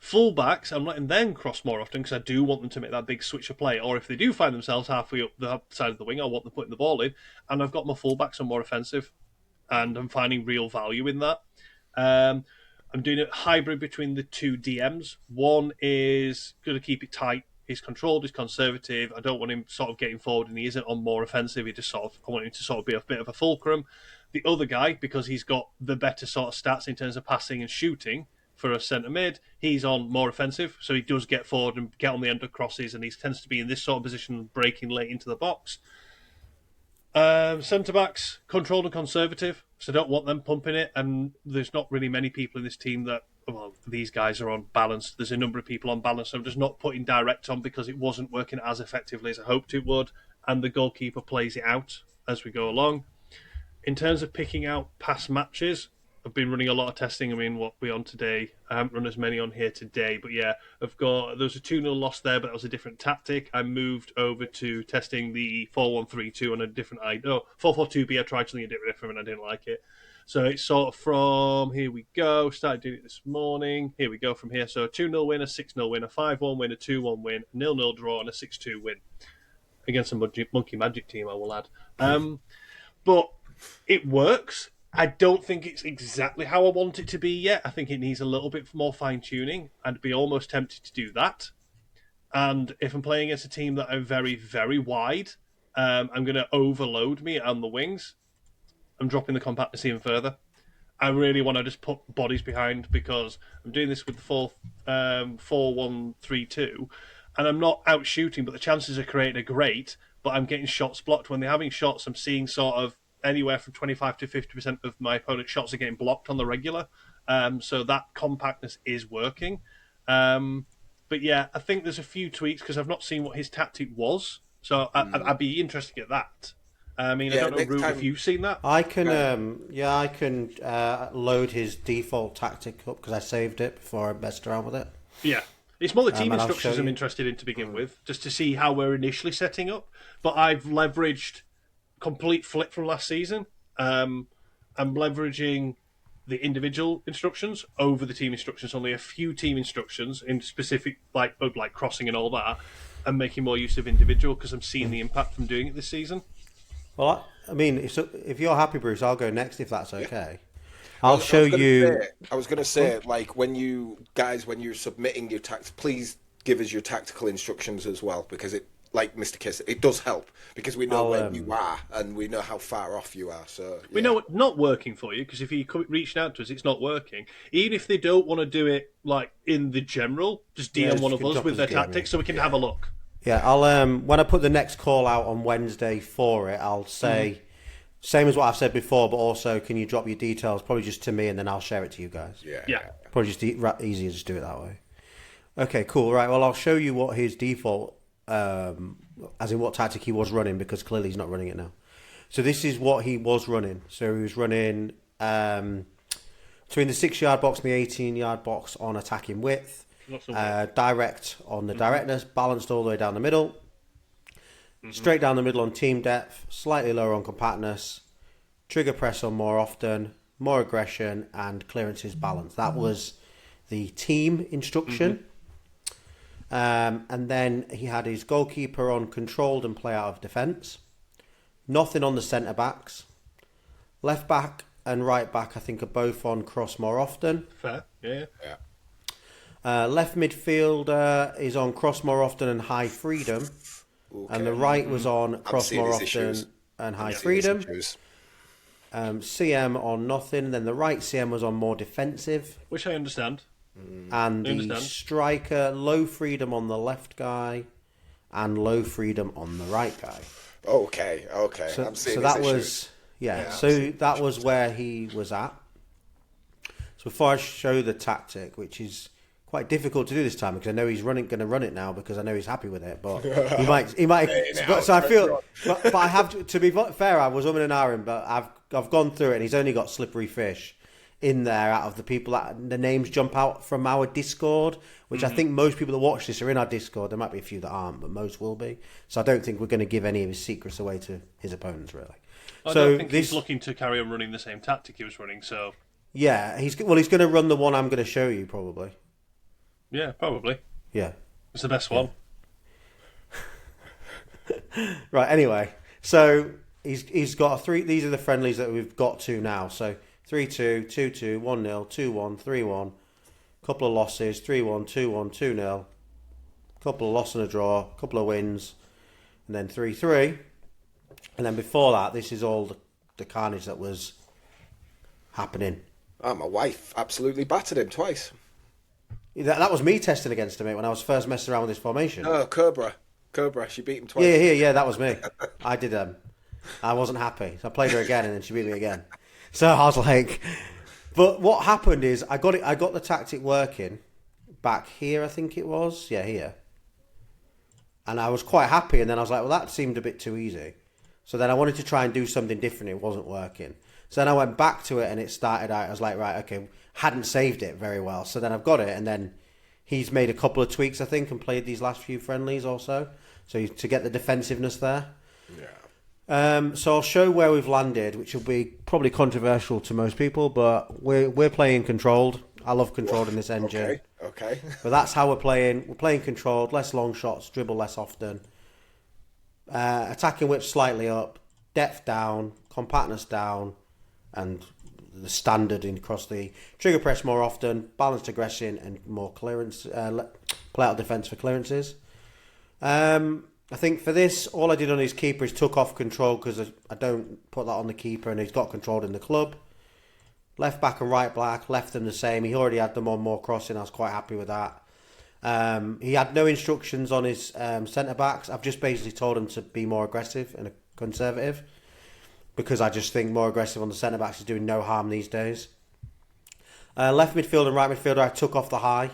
Fullbacks, I'm letting them cross more often because I do want them to make that big switch of play. Or if they do find themselves halfway up the side of the wing, I want them putting the ball in. And I've got my fullbacks on more offensive. and I'm finding real value in that. I'm doing a hybrid between the two DMs. One is going to keep it tight. He's controlled, he's conservative. I don't want him sort of getting forward, and he isn't on more offensive. I want him to sort of be a bit of a fulcrum. The other guy, because he's got the better sort of stats in terms of passing and shooting for a centre mid, he's on more offensive, so he does get forward and get on the end of crosses, and he tends to be in this sort of position, breaking late into the box. Centre backs, controlled and conservative, so don't want them pumping it. And there's not really many people in this team that, well, these guys are on balance. There's a number of people on balance, so I'm just not putting direct on because it wasn't working as effectively as I hoped it would. And the goalkeeper plays it out as we go along. In terms of picking out past matches, I've been running a lot of testing. I mean, what we're on today, I haven't run as many on here today, but yeah, there was a 2-0 loss there, but that was a different tactic. I moved over to testing the 4-1-3-2 on a different 4-4-2-B. I tried something different and I didn't like it. So it's sort of from, here we go, started doing it this morning. Here we go from here. So a 2-0 win, a 6-0 win, a 5-1 win, a 2-1 win, a 0-0 draw, and a 6-2 win. Against a Monkey Magic team, I will add. But it works. I don't think it's exactly how I want it to be yet. I think it needs a little bit more fine-tuning. I'd be almost tempted to do that. And if I'm playing against a team that are very, very wide, I'm going to overload me on the wings. I'm dropping the compactness even further. I really want to just put bodies behind because I'm doing this with the 4-1-3-2, and I'm not out shooting, but the chances of creating are great, but I'm getting shots blocked. When they're having shots, I'm seeing sort of anywhere from 25 to 50% of my opponent's shots are getting blocked on the regular. So that compactness is working. But yeah, I think there's a few tweaks because I've not seen what his tactic was. So I'd be interested to get that. I mean, I don't know, Root, if you've seen that.
I can, I can load his default tactic up because I saved it before I messed around with it.
Yeah. It's more the team
And I'll
instructions
show
I'm
you.
interested in to begin with, just to see how we're initially setting up. But I've leveraged complete flip from last season. I'm leveraging the individual instructions over the team instructions. Only a few team instructions in specific, like crossing and all that, and making more use of individual because I'm seeing the impact from doing it this season.
Well, I mean, if you're happy, Bruce, I'll go next if that's okay. I'll show you.
I was going to say, like, when you're submitting your tactics, please give us your tactical instructions as well, because it, like Mr. Kiss, it does help because we know where you are and we know how far off you are. So yeah.
We know it's not working for you because if you reaching out to us, it's not working. Even if they don't want to do it like in the general, just DM one of us with their tactics so we can have a look.
Yeah, I'll when I put the next call out on Wednesday for it, I'll say same as what I've said before, but also can you drop your details, probably just to me, and then I'll share it to you guys.
Yeah.
Probably just easier just do it that way. Okay, cool. Right, well, I'll show you what his default, as in what tactic he was running, because clearly he's not running it now. So this is what he was running. So he was running between the 6-yard box and the 18-yard box on attacking width. Direct on the directness, balanced all the way down the middle, straight down the middle on team depth, slightly lower on compactness, trigger press on more often, more aggression, and clearances balanced. That was the team instruction. And then he had his goalkeeper on controlled and play out of defence. Nothing on the centre backs. Left back and right back, I think, are both on cross more often.
Fair, yeah.
Left midfielder is on cross more often and high freedom. Okay. And the right was on cross more often and high freedom. CM on nothing. Then the right CM was on more defensive.
Which I understand.
And the striker, low freedom on the left guy and low freedom on the right guy.
Okay.
So that was, that was where he was at. So before I show the tactic, which is quite difficult to do this time because I know he's going to run it now because I know he's happy with it, but he might. So I feel, but I have to be fair. I was umming and ahhing, but I've gone through it, and he's only got slippery fish in there out of the people that the names jump out from our Discord, which I think most people that watch this are in our Discord. There might be a few that aren't, but most will be. So I don't think we're going to give any of his secrets away to his opponents, really.
I don't think he's looking to carry on running the same tactic he was running. So
yeah, he's going to run the one I'm going to show you probably.
Yeah, probably.
Yeah.
It's the best one.
Right, anyway. So he's got a 3. These are the friendlies that we've got to now. So 3-2, 2-2, 1-0, 2-1, 3-1. Couple of losses, 3-1, 2-1, 2-0. Couple of loss and a draw, couple of wins, and then 3-3. And then before that, this is all the carnage that was happening.
Oh, my wife absolutely battered him twice.
That was me testing against him, mate, when I was first messing around with this formation.
Oh, Cobra, she beat him twice.
Yeah, that was me. I did. I wasn't happy, so I played her again, and then she beat me again. So I was like, but what happened is I got the tactic working back here, I think it was, here, and I was quite happy. And then I was like, well, that seemed a bit too easy. So then I wanted to try and do something different. It wasn't working. So then I went back to it, and it started out. I was like, right, okay, hadn't saved it very well. So then I've got it, and then he's made a couple of tweaks, I think, and played these last few friendlies also. So to get the defensiveness there. Yeah. So I'll show where we've landed, which will be probably controversial to most people, but we're playing controlled. I love controlled in this engine.
Okay.
But that's how we're playing. We're playing controlled, less long shots, dribble less often. Attacking whip slightly up, depth down, compactness down, and the standard across the trigger press more often, balanced aggression, and more clearance, play out defence for clearances. I think for this, all I did on his keeper is took off control because I don't put that on the keeper, and he's got controlled in the club. Left back and right back, left them the same. He already had them on more crossing. I was quite happy with that. He had no instructions on his centre backs. I've just basically told him to be more aggressive and conservative, because I just think more aggressive on the centre backs is doing no harm these days. Left midfielder and right midfielder, I took off the high,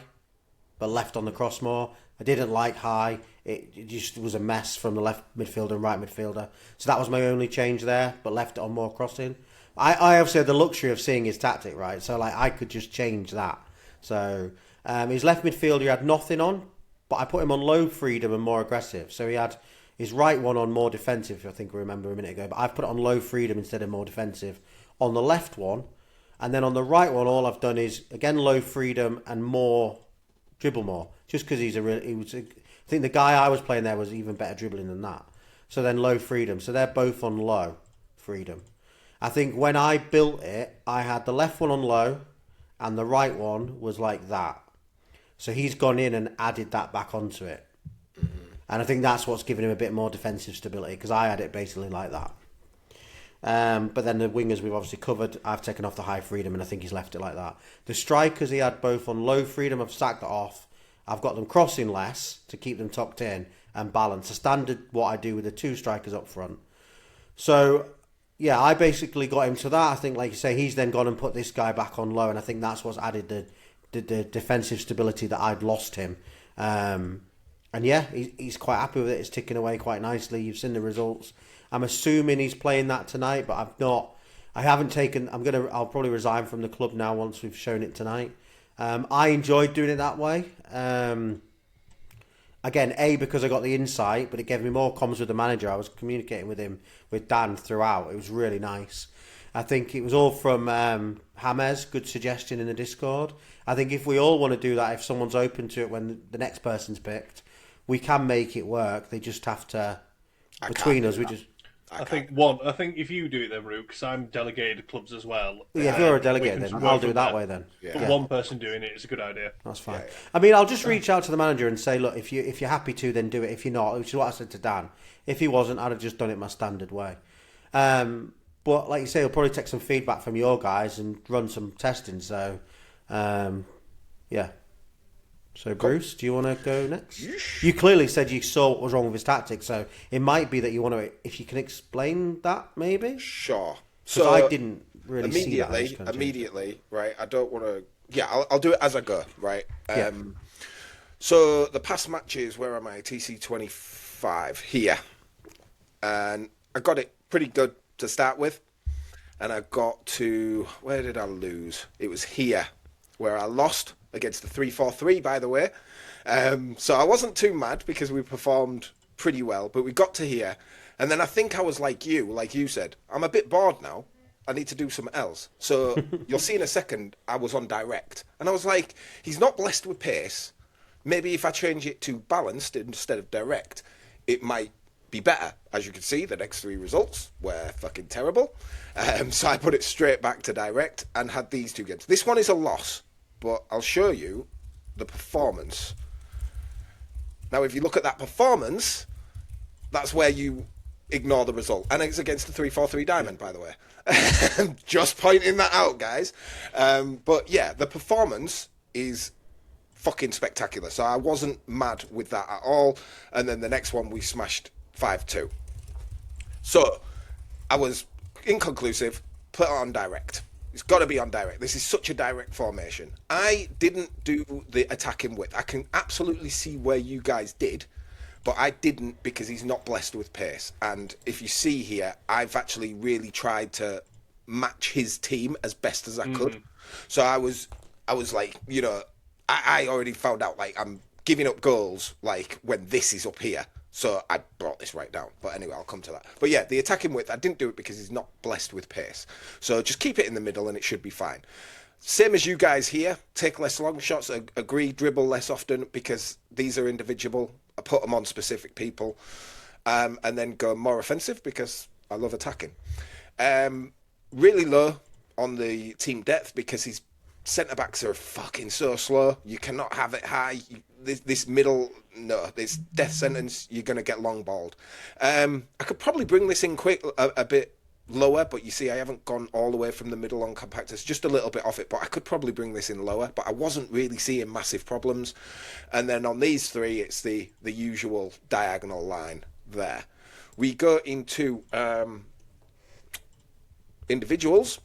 but left on the cross more. I didn't like high. It just was a mess from the left midfielder and right midfielder. So that was my only change there, but left it on more crossing. I obviously had the luxury of seeing his tactic, right? So like I could just change that. So his left midfielder he had nothing on, but I put him on low freedom and more aggressive. So he had his right one on more defensive, I think I remember a minute ago, but I've put it on low freedom instead of more defensive on the left one. And then on the right one, all I've done is, again, low freedom and more dribble more, just because I think the guy I was playing there was even better dribbling than that. So then low freedom. So they're both on low freedom. I think when I built it, I had the left one on low and the right one was like that. So he's gone in and added that back onto it. And I think that's what's given him a bit more defensive stability, because I had it basically like that. But then the wingers we've obviously covered. I've taken off the high freedom, and I think he's left it like that. The strikers he had both on low freedom. I've sacked it off. I've got them crossing less to keep them tucked in and balanced. A standard what I do with the two strikers up front. So yeah, I basically got him to that. I think, like you say, he's then gone and put this guy back on low, and I think that's what's added the defensive stability that I'd lost him. And yeah, he's quite happy with it. It's ticking away quite nicely. You've seen the results. I'm assuming he's playing that tonight, but I'll probably resign from the club now once we've shown it tonight. I enjoyed doing it that way. Again, because I got the insight, but it gave me more comms with the manager. I was communicating with Dan throughout. It was really nice. I think it was all from James, good suggestion in the Discord. I think if we all want to do that, if someone's open to it when the next person's picked, we can make it work. They just have to, between us,
I think if you do it then, Rook, because I'm delegated to clubs as well.
Yeah, if you're a delegate, then I'll do it that way then.
Yeah. But one person doing it is a good idea.
That's fine. Yeah. I mean, I'll just reach out to the manager and say, look, if you're happy to, then do it. If you're not, which is what I said to Dan. If he wasn't, I'd have just done it my standard way. But like you say, he'll probably take some feedback from your guys and run some testing. So, yeah. So, Bruce, do you want to go next? You clearly said you saw what was wrong with his tactics, so it might be that you want to, if you can explain that, maybe?
Sure.
So I didn't really see that.
Immediately, right? I don't want to... Yeah, I'll do it as I go, right?
Yeah.
So the past matches, where am I? TC25, here. And I got it pretty good to start with. And I got to... Where did I lose? It was here, where I lost against the 3-4-3, by the way. So I wasn't too mad because we performed pretty well, but we got to here. And then I think I was like you said, I'm a bit bored now. I need to do something else. So you'll see in a second, I was on direct. And I was like, he's not blessed with pace. Maybe if I change it to balanced instead of direct, it might be better. As you can see, the next 3 results were fucking terrible. So I put it straight back to direct and had these 2 games. This one is a loss, but I'll show you the performance. Now, if you look at that performance, that's where you ignore the result. And it's against the 3-4-3 diamond, by the way. Just pointing that out, guys. But yeah, the performance is fucking spectacular. So I wasn't mad with that at all. And then the next one, we smashed 5-2. So I was inconclusive, put it on direct. It's got to be on direct. This is such a direct formation. I didn't do the attacking width. I can absolutely see where you guys did, but I didn't because he's not blessed with pace. And if you see here, I've actually really tried to match his team as best as I could. So I was like, you know, I already found out, like, I'm giving up goals, like, when this is up here. So I brought this right down. But anyway, I'll come to that. But yeah, the attacking width, I didn't do it because he's not blessed with pace. So just keep it in the middle and it should be fine. Same as you guys here, take less long shots, agree, dribble less often because these are individual. I put them on specific people. And then go more offensive because I love attacking. Really low on the team depth because his centre-backs are fucking so slow. You cannot have it high. This middle, no, this death sentence, you're going to get long-balled. I could probably bring this in quick, a bit lower, but you see I haven't gone all the way from the middle on compactors, just a little bit off it, but I could probably bring this in lower, but I wasn't really seeing massive problems. And then on these 3, it's the usual diagonal line there. We go into individuals.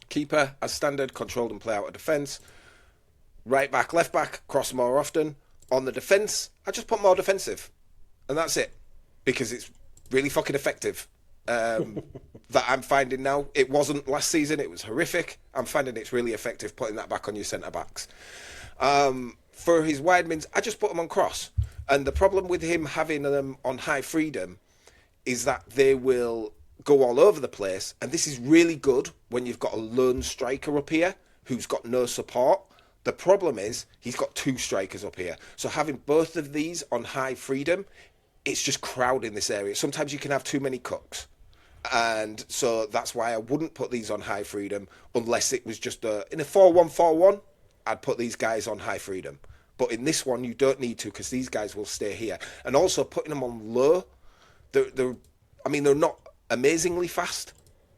Keeper as standard, controlled and play out of defence. Right back, left back, cross more often. On the defence, I just put more defensive. And that's it. Because it's really fucking effective. That I'm finding now. It wasn't last season, it was horrific. I'm finding it's really effective putting that back on your centre-backs. For his wide mins, I just put them on cross. And the problem with him having them on high freedom is that they will go all over the place, and this is really good when you've got a lone striker up here who's got no support. The problem is he's got 2 strikers up here, so having both of these on high freedom, it's just crowding this area. Sometimes you can have too many cooks, and so that's why I wouldn't put these on high freedom unless it was just in a 4-1-4-1. I'd put these guys on high freedom, but in this one you don't need to because these guys will stay here. And also putting them on low, they're not amazingly fast,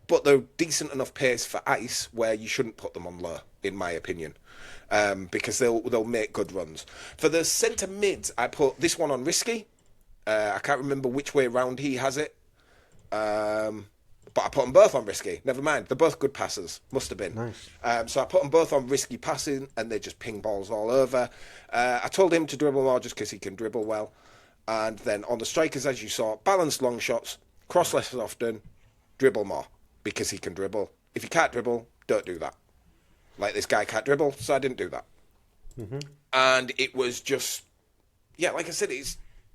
but they're decent enough pace for ice where you shouldn't put them on low, in my opinion, because they'll make good runs. For the centre mids, I put this one on risky. I can't remember which way round he has it, but I put them both on risky. Never mind, they're both good passers. Must have been.
Nice.
So I put them both on risky passing, and they just ping balls all over. I told him to dribble more just because he can dribble well. And then on the strikers, as you saw, balanced long shots, cross less often, dribble more because he can dribble. If you can't dribble, don't do that. Like this guy can't dribble, so I didn't do that. And it was just, yeah, like I said,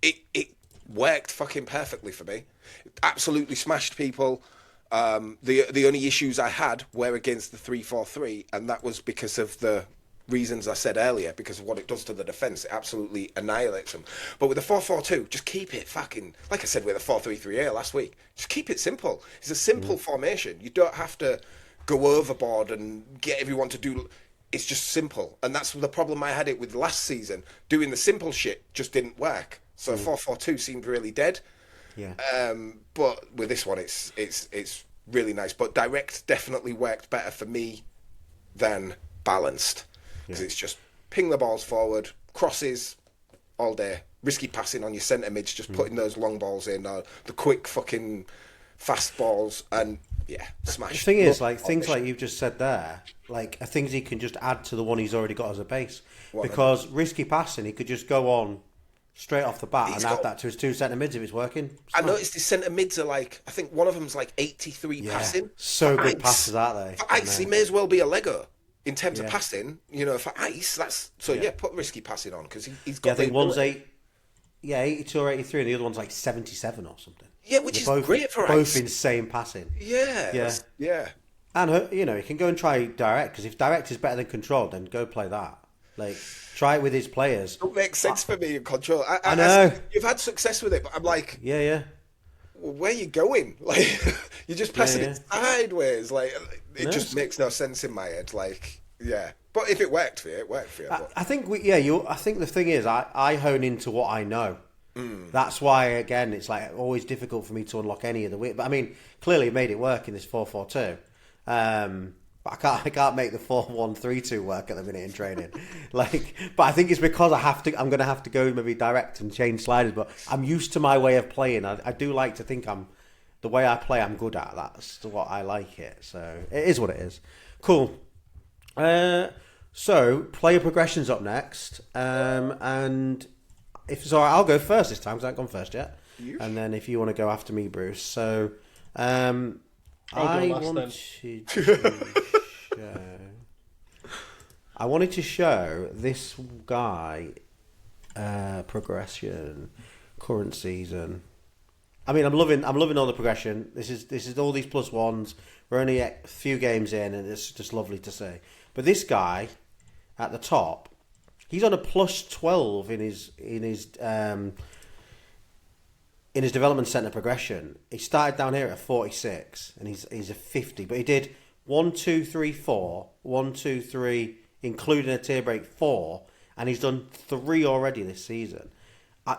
it worked fucking perfectly for me. It absolutely smashed people. The only issues I had were against the 3-4-3, and that was because of the reasons I said earlier, because of what it does to the defence. It absolutely annihilates them. But with the 4-4-2, just keep it fucking, like I said with the 4-3-3 last week, just keep it simple. It's a simple formation. You don't have to go overboard and get everyone to do, it's just simple. And that's the problem I had it with last season. Doing the simple shit just didn't work. So 4-4-2 seemed really dead.
Yeah.
But with this one, it's really nice. But direct definitely worked better for me than balanced. Because it's just ping the balls forward, crosses all day, risky passing on your centre mids, just putting those long balls in, the quick fucking fast balls, and yeah, smash.
The thing is, like things like you've just said there, like are things he can just add to the one he's already got as a base. Because risky passing, he could just go on straight off the bat and add that to his 2 centre mids if it's working.
I noticed his centre mids are like, I think one of them's like 83 passing.
So good passes, aren't they?
For ice, he may as well be a Lego. In terms of passing, for ice, that's so. Yeah, put risky passing on because he's got.
I think one's 82 or 83, and the other one's like 77 or something.
Yeah, which is great for ice.
Both insane passing.
Yeah.
And he can go and try direct because if direct is better than controlled, then go play that. Like, try it with his players.
It makes sense for me in control.
I know.
You've had success with it, but I'm like,
Yeah.
well, where are you going? Like, you're just pressing
Yeah.
it sideways. Like, it
No.
just makes no sense in my head. Like, yeah. But if it worked for you, it worked for you. But...
I think I think the thing is, I hone into what I know. That's why, again, it's like always difficult for me to unlock any of the weird. But I mean, clearly it made it work in this 4-4-2. But I can't make the 4-1-3-2 work at the minute in training. Like, but I think it's because I'm going to have to go maybe direct and change sliders. But I'm used to my way of playing. I do like to think the way I play, I'm good at. That's what I like it. So it is what it is. Cool. So player progression's up next, and if it's all right, I'll go first this time because I haven't gone first yet. And then if you want to go after me, Bruce. So I wanted to show this guy progression current season. I mean, I'm loving all the progression. This is all these +1s. We're only a few games in, and it's just lovely to see. But this guy at the top, he's on a +12 in his development centre progression. He started down here at 46, and he's a 50. But he did 1, 2, 3, 4, 1, 2, 3, including a tier break 4, and he's done 3 already this season.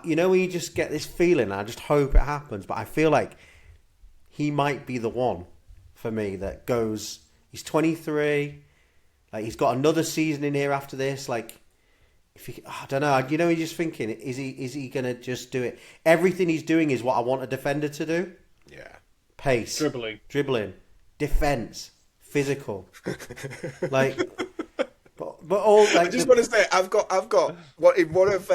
You know, when you just get this feeling, I just hope it happens, but I feel like he might be the one for me that goes. He's 23, like he's got another season in here after this. Like, I don't know. You know, you're just thinking, is he gonna just do it? Everything he's doing is what I want a defender to do.
Yeah.
Pace, dribbling, defense, physical, like. But all like
I just want to say, I've got what in one of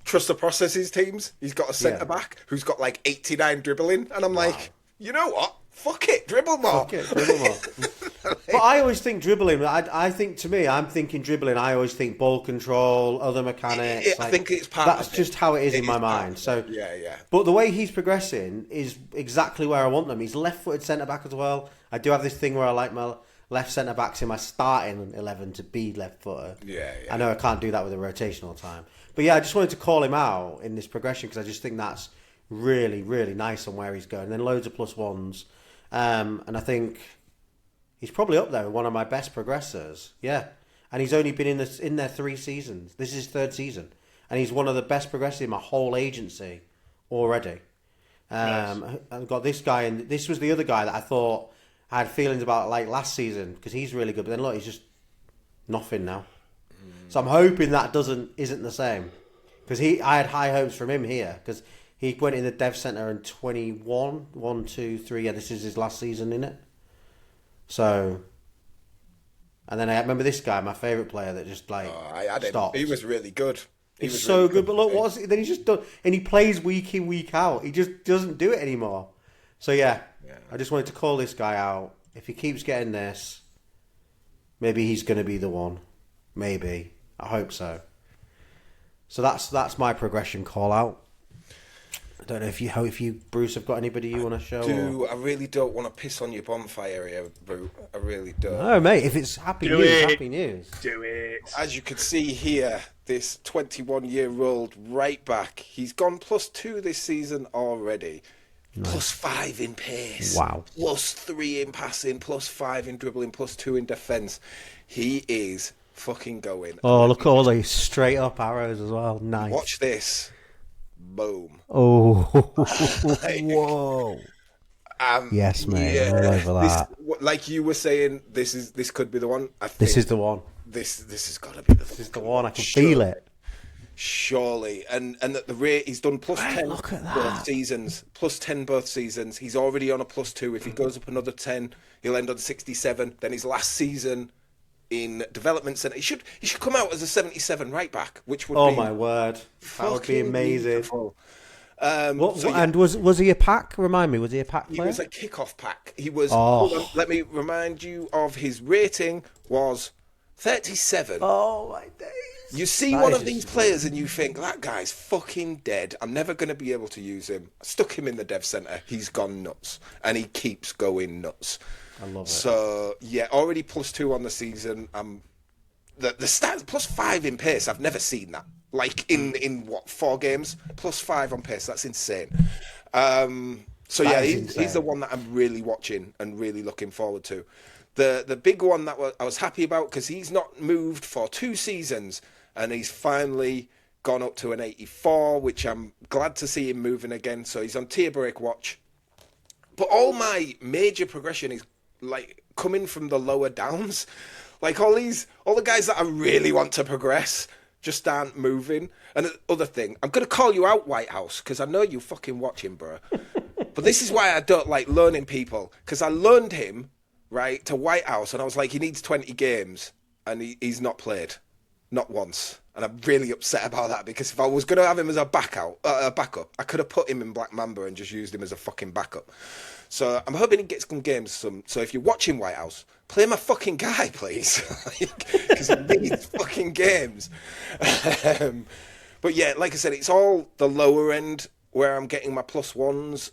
Trust the Processes teams, he's got a centre back who's got like 89 dribbling, and I'm like, you know what? Fuck it, dribble more.
But I always think dribbling. I think, to me, I'm thinking dribbling. I always think ball control, other mechanics.
I think it's part.
That's just how it is in my mind. So
yeah.
But the way he's progressing is exactly where I want them. He's left-footed centre back as well. I do have this thing where I like my left centre backs in my starting 11 to be left footer.
Yeah.
I know I can't do that with a rotational time, but yeah, I just wanted to call him out in this progression because I just think that's really, really nice on where he's going. And then loads of +1s, and I think he's probably up there with one of my best progressors. Yeah, and he's only been in there 3 seasons. This is his 3rd season, and he's one of the best progressors in my whole agency already. Nice. I've got this guy, and this was the other guy that I thought I had feelings about like last season because he's really good, but then look, he's just nothing now. So I'm hoping that isn't the same because I had high hopes from him here because he went in the dev centre in 21, 1, 2, 3. Yeah, this is his last season in it. So, and then I remember this guy, my favourite player, that just like stopped.
He was really good.
He was so really good, but look, then he's just done, and he plays week in, week out. He just doesn't do it anymore. So yeah. I just wanted to call this guy out. If he keeps getting this, maybe he's going to be the one. Maybe. I hope so. So that's my progression call out. I don't know if you Bruce, have got anybody you want to show?
I really don't want to piss on your bonfire here, Bruce. I really don't.
No, mate. If it's happy news.
Do it.
As you can see here, this 21-year-old right back, he's gone +2 this season already. Nice. +5 in pace.
Wow.
+3 in passing, +5 in dribbling, +2 in defence. He is fucking going.
Oh, look at all these straight up arrows as well. Nice.
Watch this. Boom.
Oh. Whoa. Yes, mate. Yeah. All over that.
Like you were saying, this could be the one.
This is the one.
This has got to be the one.
This is the one. I can feel it.
Surely, and at the rate he's done +10 both seasons, +10 both seasons. He's already on a +2. If he goes up another 10, he'll end on 67. Then his last season in development centre, he should come out as a 77 right back, which would be,
my word, that would be amazing.
And
was he a pack? Remind me, was he a pack player?
He was a kick-off pack. He was. Hold on, let me remind you of his rating was 37.
Oh my days.
You see one of these players and you think, that guy's fucking dead. I'm never going to be able to use him. I stuck him in the dev centre. He's gone nuts. And he keeps going nuts.
I love it.
So, yeah, already +2 on the season. I'm the stats +5 in pace. I've never seen that. Like in what 4 games +5 on pace. That's insane. So
That
yeah,
is
he's
insane.
the one that I'm really watching and really looking forward to. The big one that I was happy about because he's not moved for 2 seasons and he's finally gone up to an 84, which I'm glad to see him moving again. So he's on tier break watch. But all my major progression is like coming from the lower downs. Like all the guys that I really want to progress just aren't moving. And the other thing, I'm gonna call you out, White House, because I know you fucking watching, bro. But this is why I don't like learning people, because I learned him right to White House, and I was like, he needs 20 games, and he's not played, not once. And I'm really upset about that because if I was going to have him as a backup, I could have put him in Black Mamba and just used him as a fucking backup. So I'm hoping he gets some games. So if you're watching White House, play my fucking guy, please, because he needs fucking games. But yeah, like I said, it's all the lower end where I'm getting my +1s.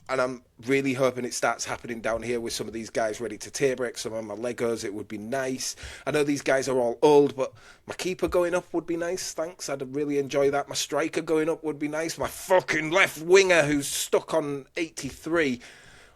And I'm really hoping it starts happening down here with some of these guys ready to tier break some of my Legos. It would be nice. I know these guys are all old, but my keeper going up would be nice. Thanks. I'd really enjoy that. My striker going up would be nice. My fucking left winger who's stuck on 83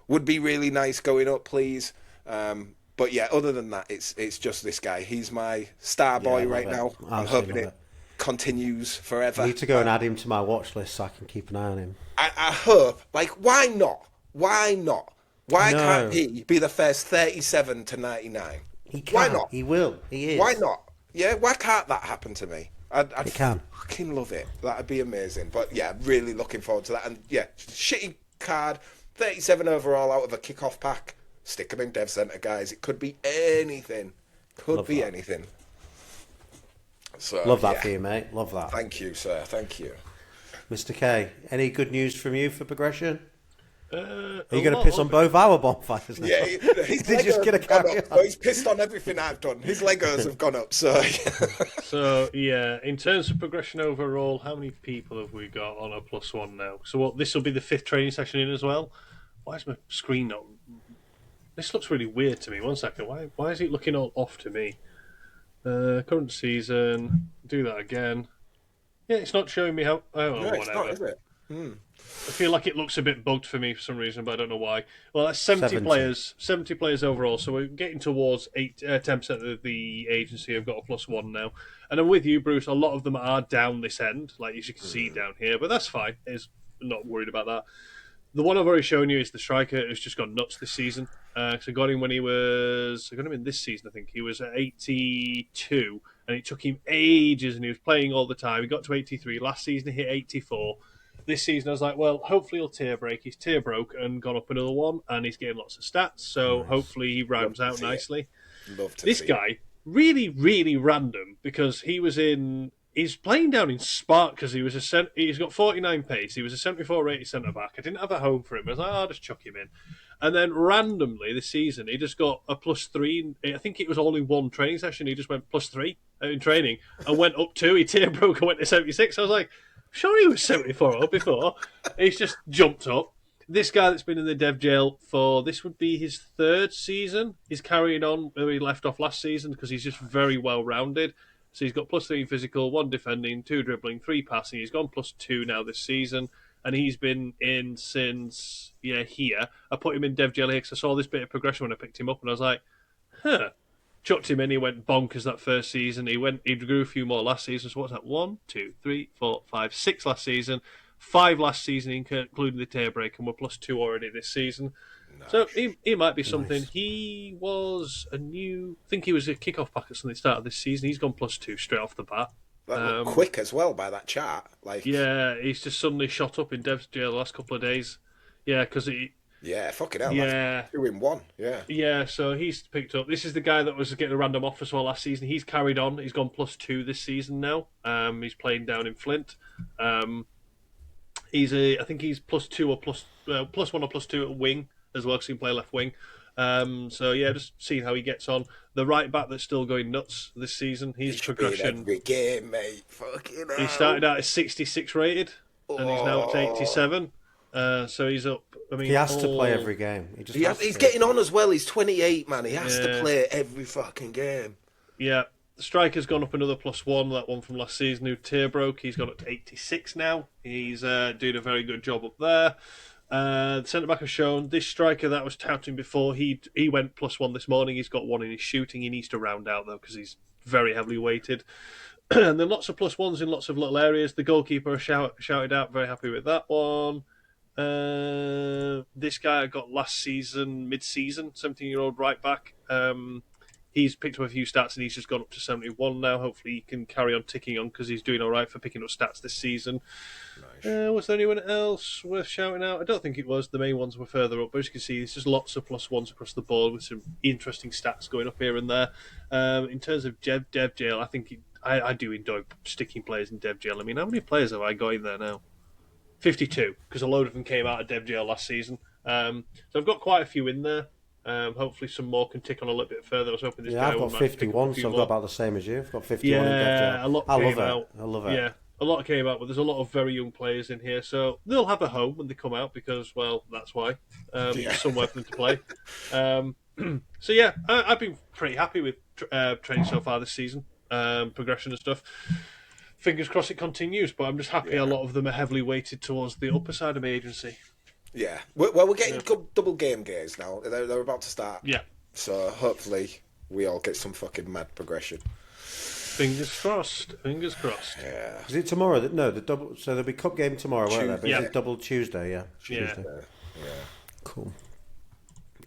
would be really nice going up, please. But yeah, other than that, it's just this guy. He's my star boy right now. I'm hoping it continues forever.
I need to go and add him to my watch list so I can keep an eye on him.
I hope, like, why not? Why not? Why can't he be the first 37 to 99?
He can.
Why not?
He will. He is.
Why not? Yeah, why can't that happen to me? I'd
can.
fucking love it. That'd be amazing. But yeah, really looking forward to that. And yeah, shitty card, 37 overall out of a kickoff pack. Stick him in Dev Center, guys. It could be anything. Could be anything. So,
Love that for you, mate. Love that.
Thank you, sir. Thank you.
Mr. K, any good news from you for progression? Are you
A
going to
lot
piss
of
on
it.
both our bonfires now?
Yeah, his
He's just
Legos
gonna
have gone
carry
up.
on.
So he's pissed on everything I've done. His Legos have gone up. So
So yeah, in terms of progression overall, how many people have we got on a +1 now? So what? This will be the 5th training session in as well. Why is my screen not? This looks really weird to me. 1 second. Why is it looking all off to me? Current season. Do that again. Yeah, it's not showing me how. Oh,
no,
whatever.
it's not, is it?
I feel like it looks a bit bugged for me for some reason, but I don't know why. Well, that's 70 players. 70 players overall, so we're getting towards 10% of the agency have got a +1 now. And I'm with you, Bruce. A lot of them are down this end, like as you can see down here, but that's fine. I'm not worried about that. The one I've already shown you is the striker who's just gone nuts this season. So I got him when I got him in this season, I think. He was at 82, and it took him ages, and he was playing all the time. He got to 83. Last season, he hit 84. This season, I was like, well, hopefully he'll tier break. He's tier broke and gone up another one, and he's getting lots of stats, so hopefully he rounds out nicely.
Love to
This
see
guy, really, really random, because he's playing down in Spark because he's got 49 pace. He was a 74 rated centre back. I didn't have a home for him. I was like, I'll just chuck him in. And then randomly this season, he just got a +3. I think it was only one training session. He just went +3 in training and went up 2. He tier broke and went to 76. I was like, sure he was 74 before. He's just jumped up. This guy that's been in the dev jail for, this would be his 3rd season. He's carrying on where he left off last season because he's just very well rounded. So he's got +3 in physical, 1 defending, 2 dribbling, 3 passing. He's gone +2 now this season. And he's been in since, here. I put him in dev jail here because I saw this bit of progression when I picked him up. And I was like, chucked him in. He went bonkers that first season. He grew a few more last season. So what's that? 1, 2, 3, 4, 5, 6 last season. 5 last season, including the tier break. And we're +2 already this season. Nice. So he might be something. Nice. He was I think he was a kickoff pack at the start of this season. He's gone +2 straight off the bat.
That looked quick as well by that chart.
Yeah, he's just suddenly shot up in Dev's jail the last couple of days. Yeah, because
fucking hell.
Yeah.
2 in 1. Yeah.
Yeah, so he's picked up. This is the guy that was getting a random offer as well last season. He's carried on. He's gone +2 this season now. He's playing down in Flint. I think he's +2 or +1 or +2 at wing as well, because he can play left wing. So yeah, just seeing how he gets on. The right back that's still going nuts this season. His progression.
Every game, mate. Fucking hell.
He started out as 66 rated, and he's now up to 87. So he's up. I mean,
he has to play every game.
He's getting on as well. He's 28, man. He has to play every fucking game.
Yeah. The striker's gone up another +1. That one from last season, who tier broke. He's gone up to 86 now. He's doing a very good job up there. The centre back has shown this striker that I was touting before. He went +1 this morning. He's got 1 in his shooting. He needs to round out though because he's very heavily weighted. And then lots of +1s in lots of little areas. The goalkeeper shouted out. Very happy with that one. This guy I got last season, mid-season, 17-year-old right back. He's picked up a few stats and he's just gone up to 71 now. Hopefully he can carry on ticking on because he's doing all right for picking up stats this season. Nice. Was there anyone else worth shouting out? I don't think it was. The main ones were further up. But as you can see, there's just lots of +1s across the board with some interesting stats going up here and there. In terms of Dev Jail, I think I do enjoy sticking players in Dev Jail. I mean, how many players have I got in there now? 52, because a load of them came out of Dev Jail last season. So I've got quite a few in there. Hopefully some more can tick on a little bit further. I was hoping this guy
I've got 51, so I've got about the same as you. I've got 51 in Dev Jail.
A lot
I
came
love
out.
it. I love it.
Yeah, a lot came out, but there's a lot of very young players in here, so they'll have a home when they come out because, well, that's why. There's somewhere for them to play. So yeah, I've been pretty happy with training so far this season, progression and stuff. Fingers crossed it continues, but I'm just happy a lot of them are heavily weighted towards the upper side of my agency.
Yeah, well, we're getting double game days now. They're about to start.
Yeah.
So hopefully we all get some fucking mad progression.
Fingers crossed. Fingers crossed.
Yeah.
Is it tomorrow? No, the double. So there'll be cup game tomorrow, won't there? But
yeah.
Is it double Tuesday? Yeah. Tuesday.
Yeah.
Cool.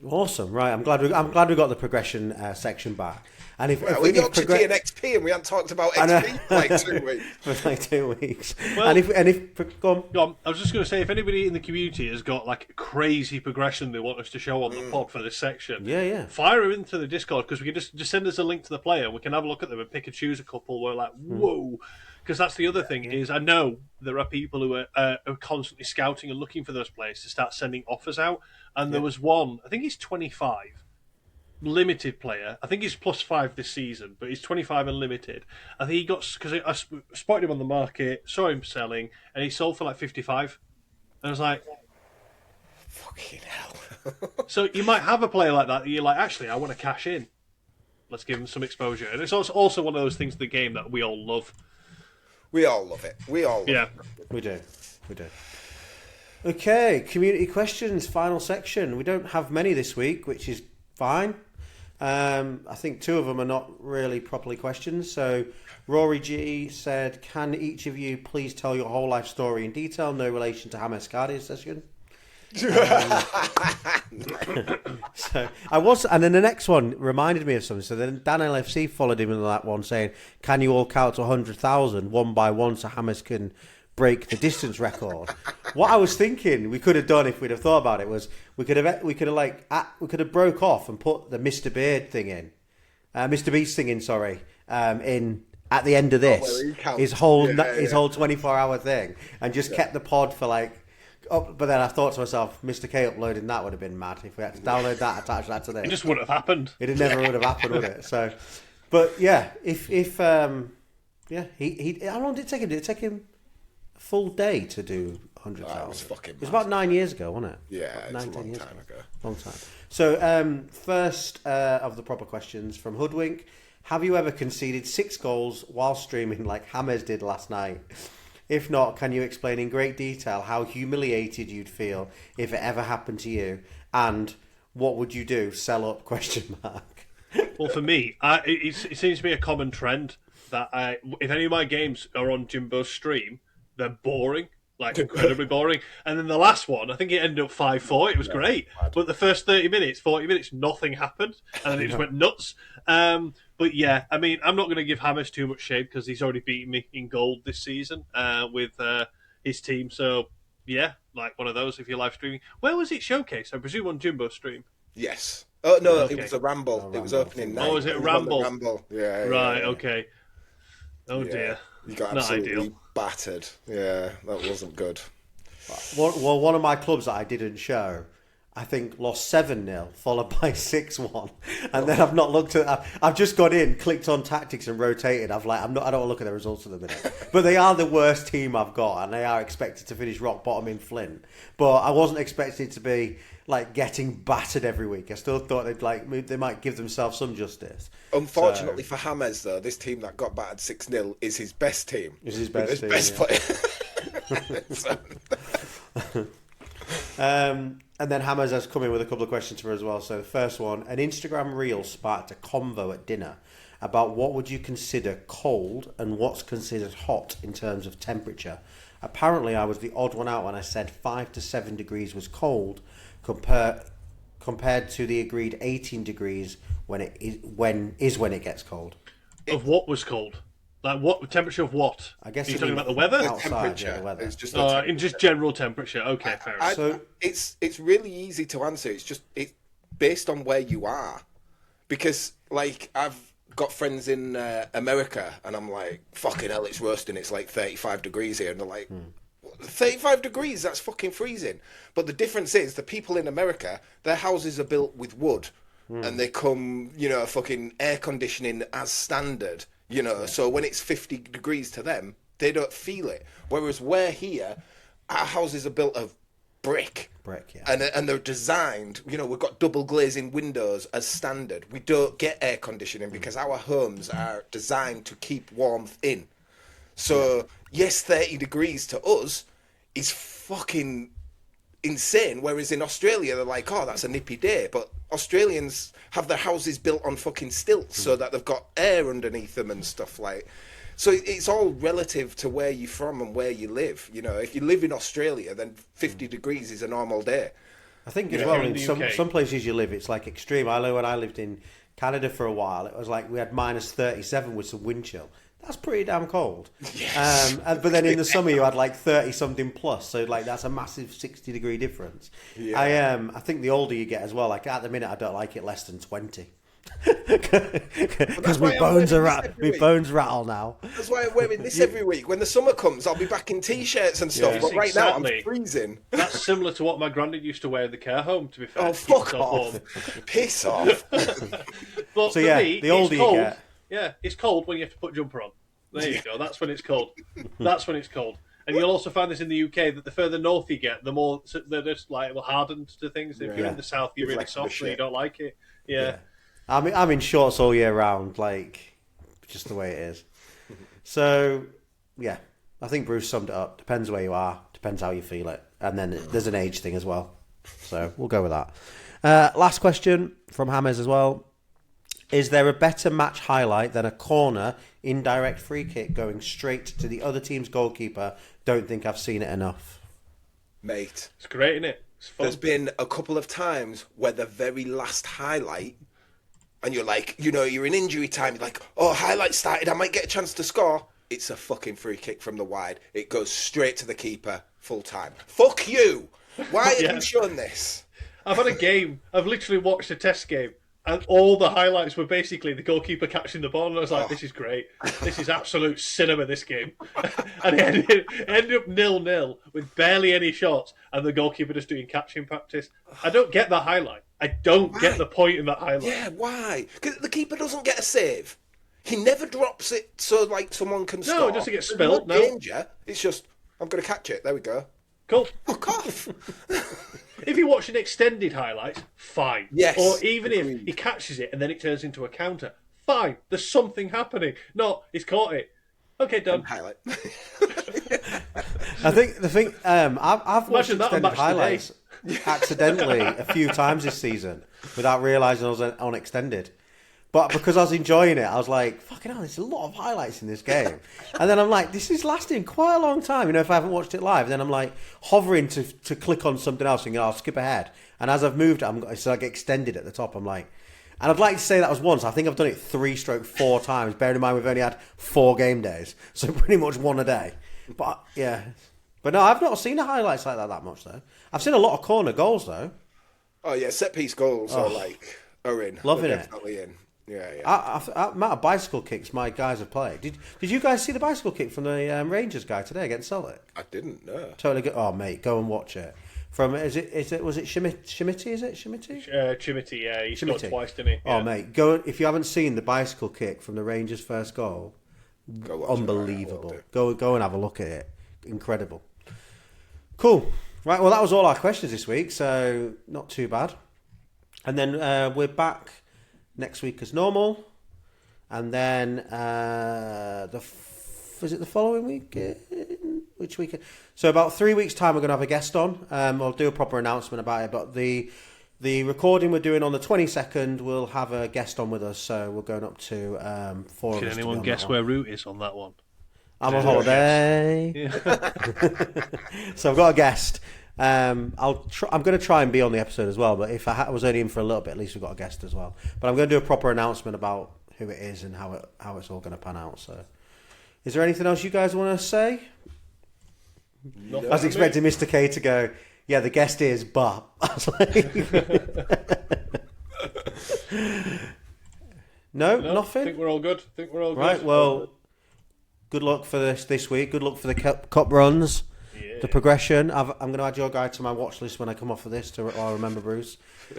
Awesome. Right. I'm glad we got the progression section back. And if
we got Yorkshire Tea and XP, and we hadn't talked about XP for like 2 weeks.
For like 2 weeks.
Well,
and if go on.
I was just going to say, if anybody in the community has got like crazy progression they want us to show on the pod for this section, fire them into the Discord because we can just send us a link to the player and we can have a look at them and pick and choose a couple. We're like, whoa. Because that's the other thing is I know there are people who are constantly scouting and looking for those players to start sending offers out. And there was one, I think he's 25, limited player. I think he's +5 this season, but he's 25 and limited. I think he got, because I spotted him on the market, saw him selling, and he sold for like 55. And I was like,
fucking hell.
So you might have a player like that you're like, actually, I want to cash in. Let's give him some exposure. And it's also one of those things in the game that we all love.
We all love it. We all love it.
We do. Okay, community questions, final section. We don't have many this week, which is fine. I think 2 of them are not really properly questions. So Rory G said, can each of you please tell your whole life story in detail, no relation to James Cardi's session? So I was, and then the next one reminded me of something. So then Dan LFC followed him in that one saying, can you all count to 100,000 one by one so Hammers can break the distance record? What I was thinking we could have done if we'd have thought about it was we could have broke off and put the Mr. Beard thing in, Mr. Beast thing in, sorry, in at the end of this, his whole 24-hour thing, and just kept the pod for like. Oh, but then I thought to myself, Mr. K uploading that would have been mad if we had to download that, attach that to this.
It just wouldn't have happened.
It never would have happened, would it? So, but yeah, if he how long did it take him? Did it take him a full day to do 100,000? It was about 9 years ago, wasn't it?
Yeah, it's a long time ago.
Long time. So, first of the proper questions from Hoodwink: have you ever conceded 6 goals while streaming like James did last night? If not, can you explain in great detail how humiliated you'd feel if it ever happened to you? And what would you do? Sell up? ?
Well, for me, it seems to be a common trend that if any of my games are on Jimbo's stream, they're boring, like incredibly boring. And then the last one, I think it ended up 5-4. It was great. But the first 30 minutes, 40 minutes, nothing happened. And then it just went nuts. But yeah, I mean, I'm not going to give Hammers too much shade because he's already beaten me in gold this season with his team. So yeah, like one of those if you're live streaming. Where was it showcased? I presume on Jimbo's stream.
Yes. Oh no, okay. It was a Ramble. It was opening night.
Oh, was it a Ramble?
Ramble. Yeah.
Right. Yeah. Okay. Oh dear.
You got absolutely battered. Yeah, that wasn't good.
Well, one of my clubs that I didn't show, I think lost 7-0, followed by 6-1, and then I've not looked at. I've just got in, clicked on tactics, and rotated. I don't want to look at the results at the minute. But they are the worst team I've got, and they are expected to finish rock bottom in Flint. But I wasn't expecting it to be like getting battered every week. I still thought they might give themselves some justice.
Unfortunately for James, though, this team that got battered 6-0 is his best team.
Is his best team,
player.
And then Hammers has come in with a couple of questions for us as well. So the first one, an Instagram reel sparked a convo at dinner about what would you consider cold and what's considered hot in terms of temperature. Apparently I was the odd one out when I said 5 to 7 degrees was cold compared to the agreed 18 degrees when it gets cold.
Of what was cold? Like what temperature of what?
I guess
are you talking about the weather?
Outside, the weather.
It's just
in just general temperature. Okay, fair enough.
So it's really easy to answer. It's based on where you are, because like I've got friends in America, and I'm like, fucking hell, it's roasting. It's like 35 degrees here, and they're like, 35 degrees? That's fucking freezing. But the difference is the people in America, their houses are built with wood, and they come, fucking air conditioning as standard. So when it's 50 degrees to them, they don't feel it. Whereas we're here, our houses are built of brick. And they're designed, we've got double glazing windows as standard. We don't get air conditioning because our homes are designed to keep warmth in. So, yes, 30 degrees to us is fucking insane. Whereas in Australia, they're like, oh, that's a nippy day. But Australians have their houses built on fucking stilts so that they've got air underneath them and stuff like. So it's all relative to where you're from and where you live. If you live in Australia, then 50 degrees is a normal day.
I think as well, in some places you live, it's like extreme. I know when I lived in Canada for a while, it was like we had minus 37 with some wind chill. That's pretty damn cold.
Yes.
But then in the summer you had like 30 something plus, so like that's a massive 60-degree difference. Yeah. I think the older you get as well, like at the minute I don't like it less than 20. Because my bones rattle now.
That's why I'm wearing this every week. When the summer comes, I'll be back in t-shirts and stuff. But right now, I'm freezing.
That's similar to what my granddad used to wear in the care home. To be fair.
Oh, fuck off! Piss off.
But so for me,
the older you get,
it's cold when you have to put a jumper on. There you go. That's when it's cold. That's when it's cold. And you'll also find this in the UK that the further north you get, the more they're just like hardened to things. If you're in the south, you're really soft, so you don't like it. Yeah.
I'm in shorts all year round, like just the way it is. So, yeah, I think Bruce summed it up. Depends where you are, depends how you feel it, and then there's an age thing as well. So we'll go with that. Last question from Hammers as well. Is there a better match highlight than a corner indirect free kick going straight to the other team's goalkeeper? Don't think I've seen it enough.
Mate.
It's great, isn't it? It's fun.
There's been a couple of times where the very last highlight, and you're like, you're in injury time, you're like, oh, highlight started, I might get a chance to score. It's a fucking free kick from the wide. It goes straight to the keeper, full time. Fuck you! Why have you shown this?
I've had a game, I've literally watched a test game, and all the highlights were basically the goalkeeper catching the ball, and I was like, this is great. This is absolute cinema, this game. And it ended up 0-0 with barely any shots, and the goalkeeper just doing catching practice. I don't get the highlight. I don't get the point in that highlight.
Yeah, why? Because the keeper doesn't get a save. He never drops it so like someone can score.
No, it doesn't get spilled.
No danger. It's just, I'm going to catch it. There we go.
Cool.
Fuck off.
If you're watching extended highlights, fine.
Yes.
Or even if he catches it and then it turns into a counter, fine. There's something happening. No, he's caught it. Okay, done.
Highlight.
I think the thing I've watched extended highlights accidentally a few times this season without realising I was on extended. But because I was enjoying it, I was like, fucking hell, there's a lot of highlights in this game. And then I'm like, this is lasting quite a long time. If I haven't watched it live, then I'm like hovering to click on something else and I'll skip ahead. And as I've moved, it's like extended at the top. I'm like, and I'd like to say that was once. I think I've done it 3/4 times. Bearing in mind we've only had 4 game days, so pretty much one a day. But yeah, but no, I've not seen the highlights like that much though. I've seen a lot of corner goals though.
Oh yeah, set piece goals are in.
Loving
They're
it.
definitely in. Yeah.
Amount of bicycle kicks my guys have played. Did you guys see the bicycle kick from the Rangers guy today against Celtic?
I didn't know.
Totally good. Oh mate, go and watch it. From was it Shimity? Is it Shimity?
Chimity, yeah, he scored twice, didn't he?
Oh
Yeah.
mate, go if you haven't seen the bicycle kick from the Rangers' first goal, unbelievable. Go and have a look at it. Incredible. Cool. Right, well that was all our questions this week, so not too bad. And then we're back next week as normal, and then is it the following week? Which weekend? So about 3 weeks' time, we're going to have a guest on. I'll do a proper announcement about it. But the recording we're doing on the 22nd, we'll have a guest on with us. So we're going up to 4 of us.
Can anyone guess where Root is on that one?
I'm on holiday.
Yeah.
So I've got a guest. I'm going to try and be on the episode as well. But if I was only in for a little bit, at least we've got a guest as well. But I'm going to do a proper announcement about who it is and how it's all going to pan out. So, is there anything else you guys want to say? I was expecting Mr. K to go, yeah, the guest is, but... I was like... No, nothing?
I think we're all good.
Right, well, good luck for this week. Good luck for the cup runs, the progression. I'm going to add your guy to my watch list when I come off of this to remember Bruce.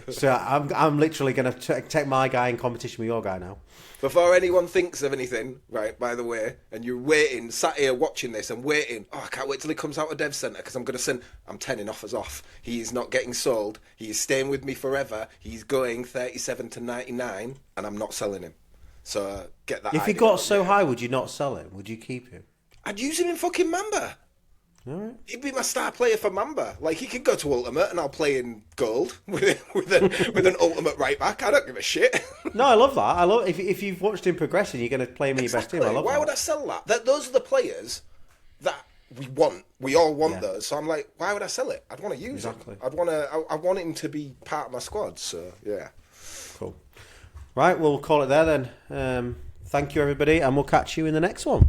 So I'm literally going to take my guy in competition with your guy now.
Before anyone thinks of anything, right, by the way, and you're waiting, sat here watching this and waiting, I can't wait till he comes out of Dev Centre because I'm going to send, I'm 10 offers off. He is not getting sold. He is staying with me forever. He's going 37 to 99 and I'm not selling him. So get that.
If he got so high, would you not sell him? Would you keep him?
I'd use him in fucking Mamba.
All right.
He'd be my star player for Mamba. Like, he could go to Ultimate and I'll play in gold with an Ultimate right back. I don't give a shit.
No, I love that. I love if you've watched him progressing, you're going to play him in your best team. I love
Why
that.
would I sell that? Those are the players that we want. We all want those. So I'm like, why would I sell it? I'd want to use him. I want him to be part of my squad. So yeah.
Cool. Right, well, we'll call it there then. Thank you, everybody, and we'll catch you in the next one.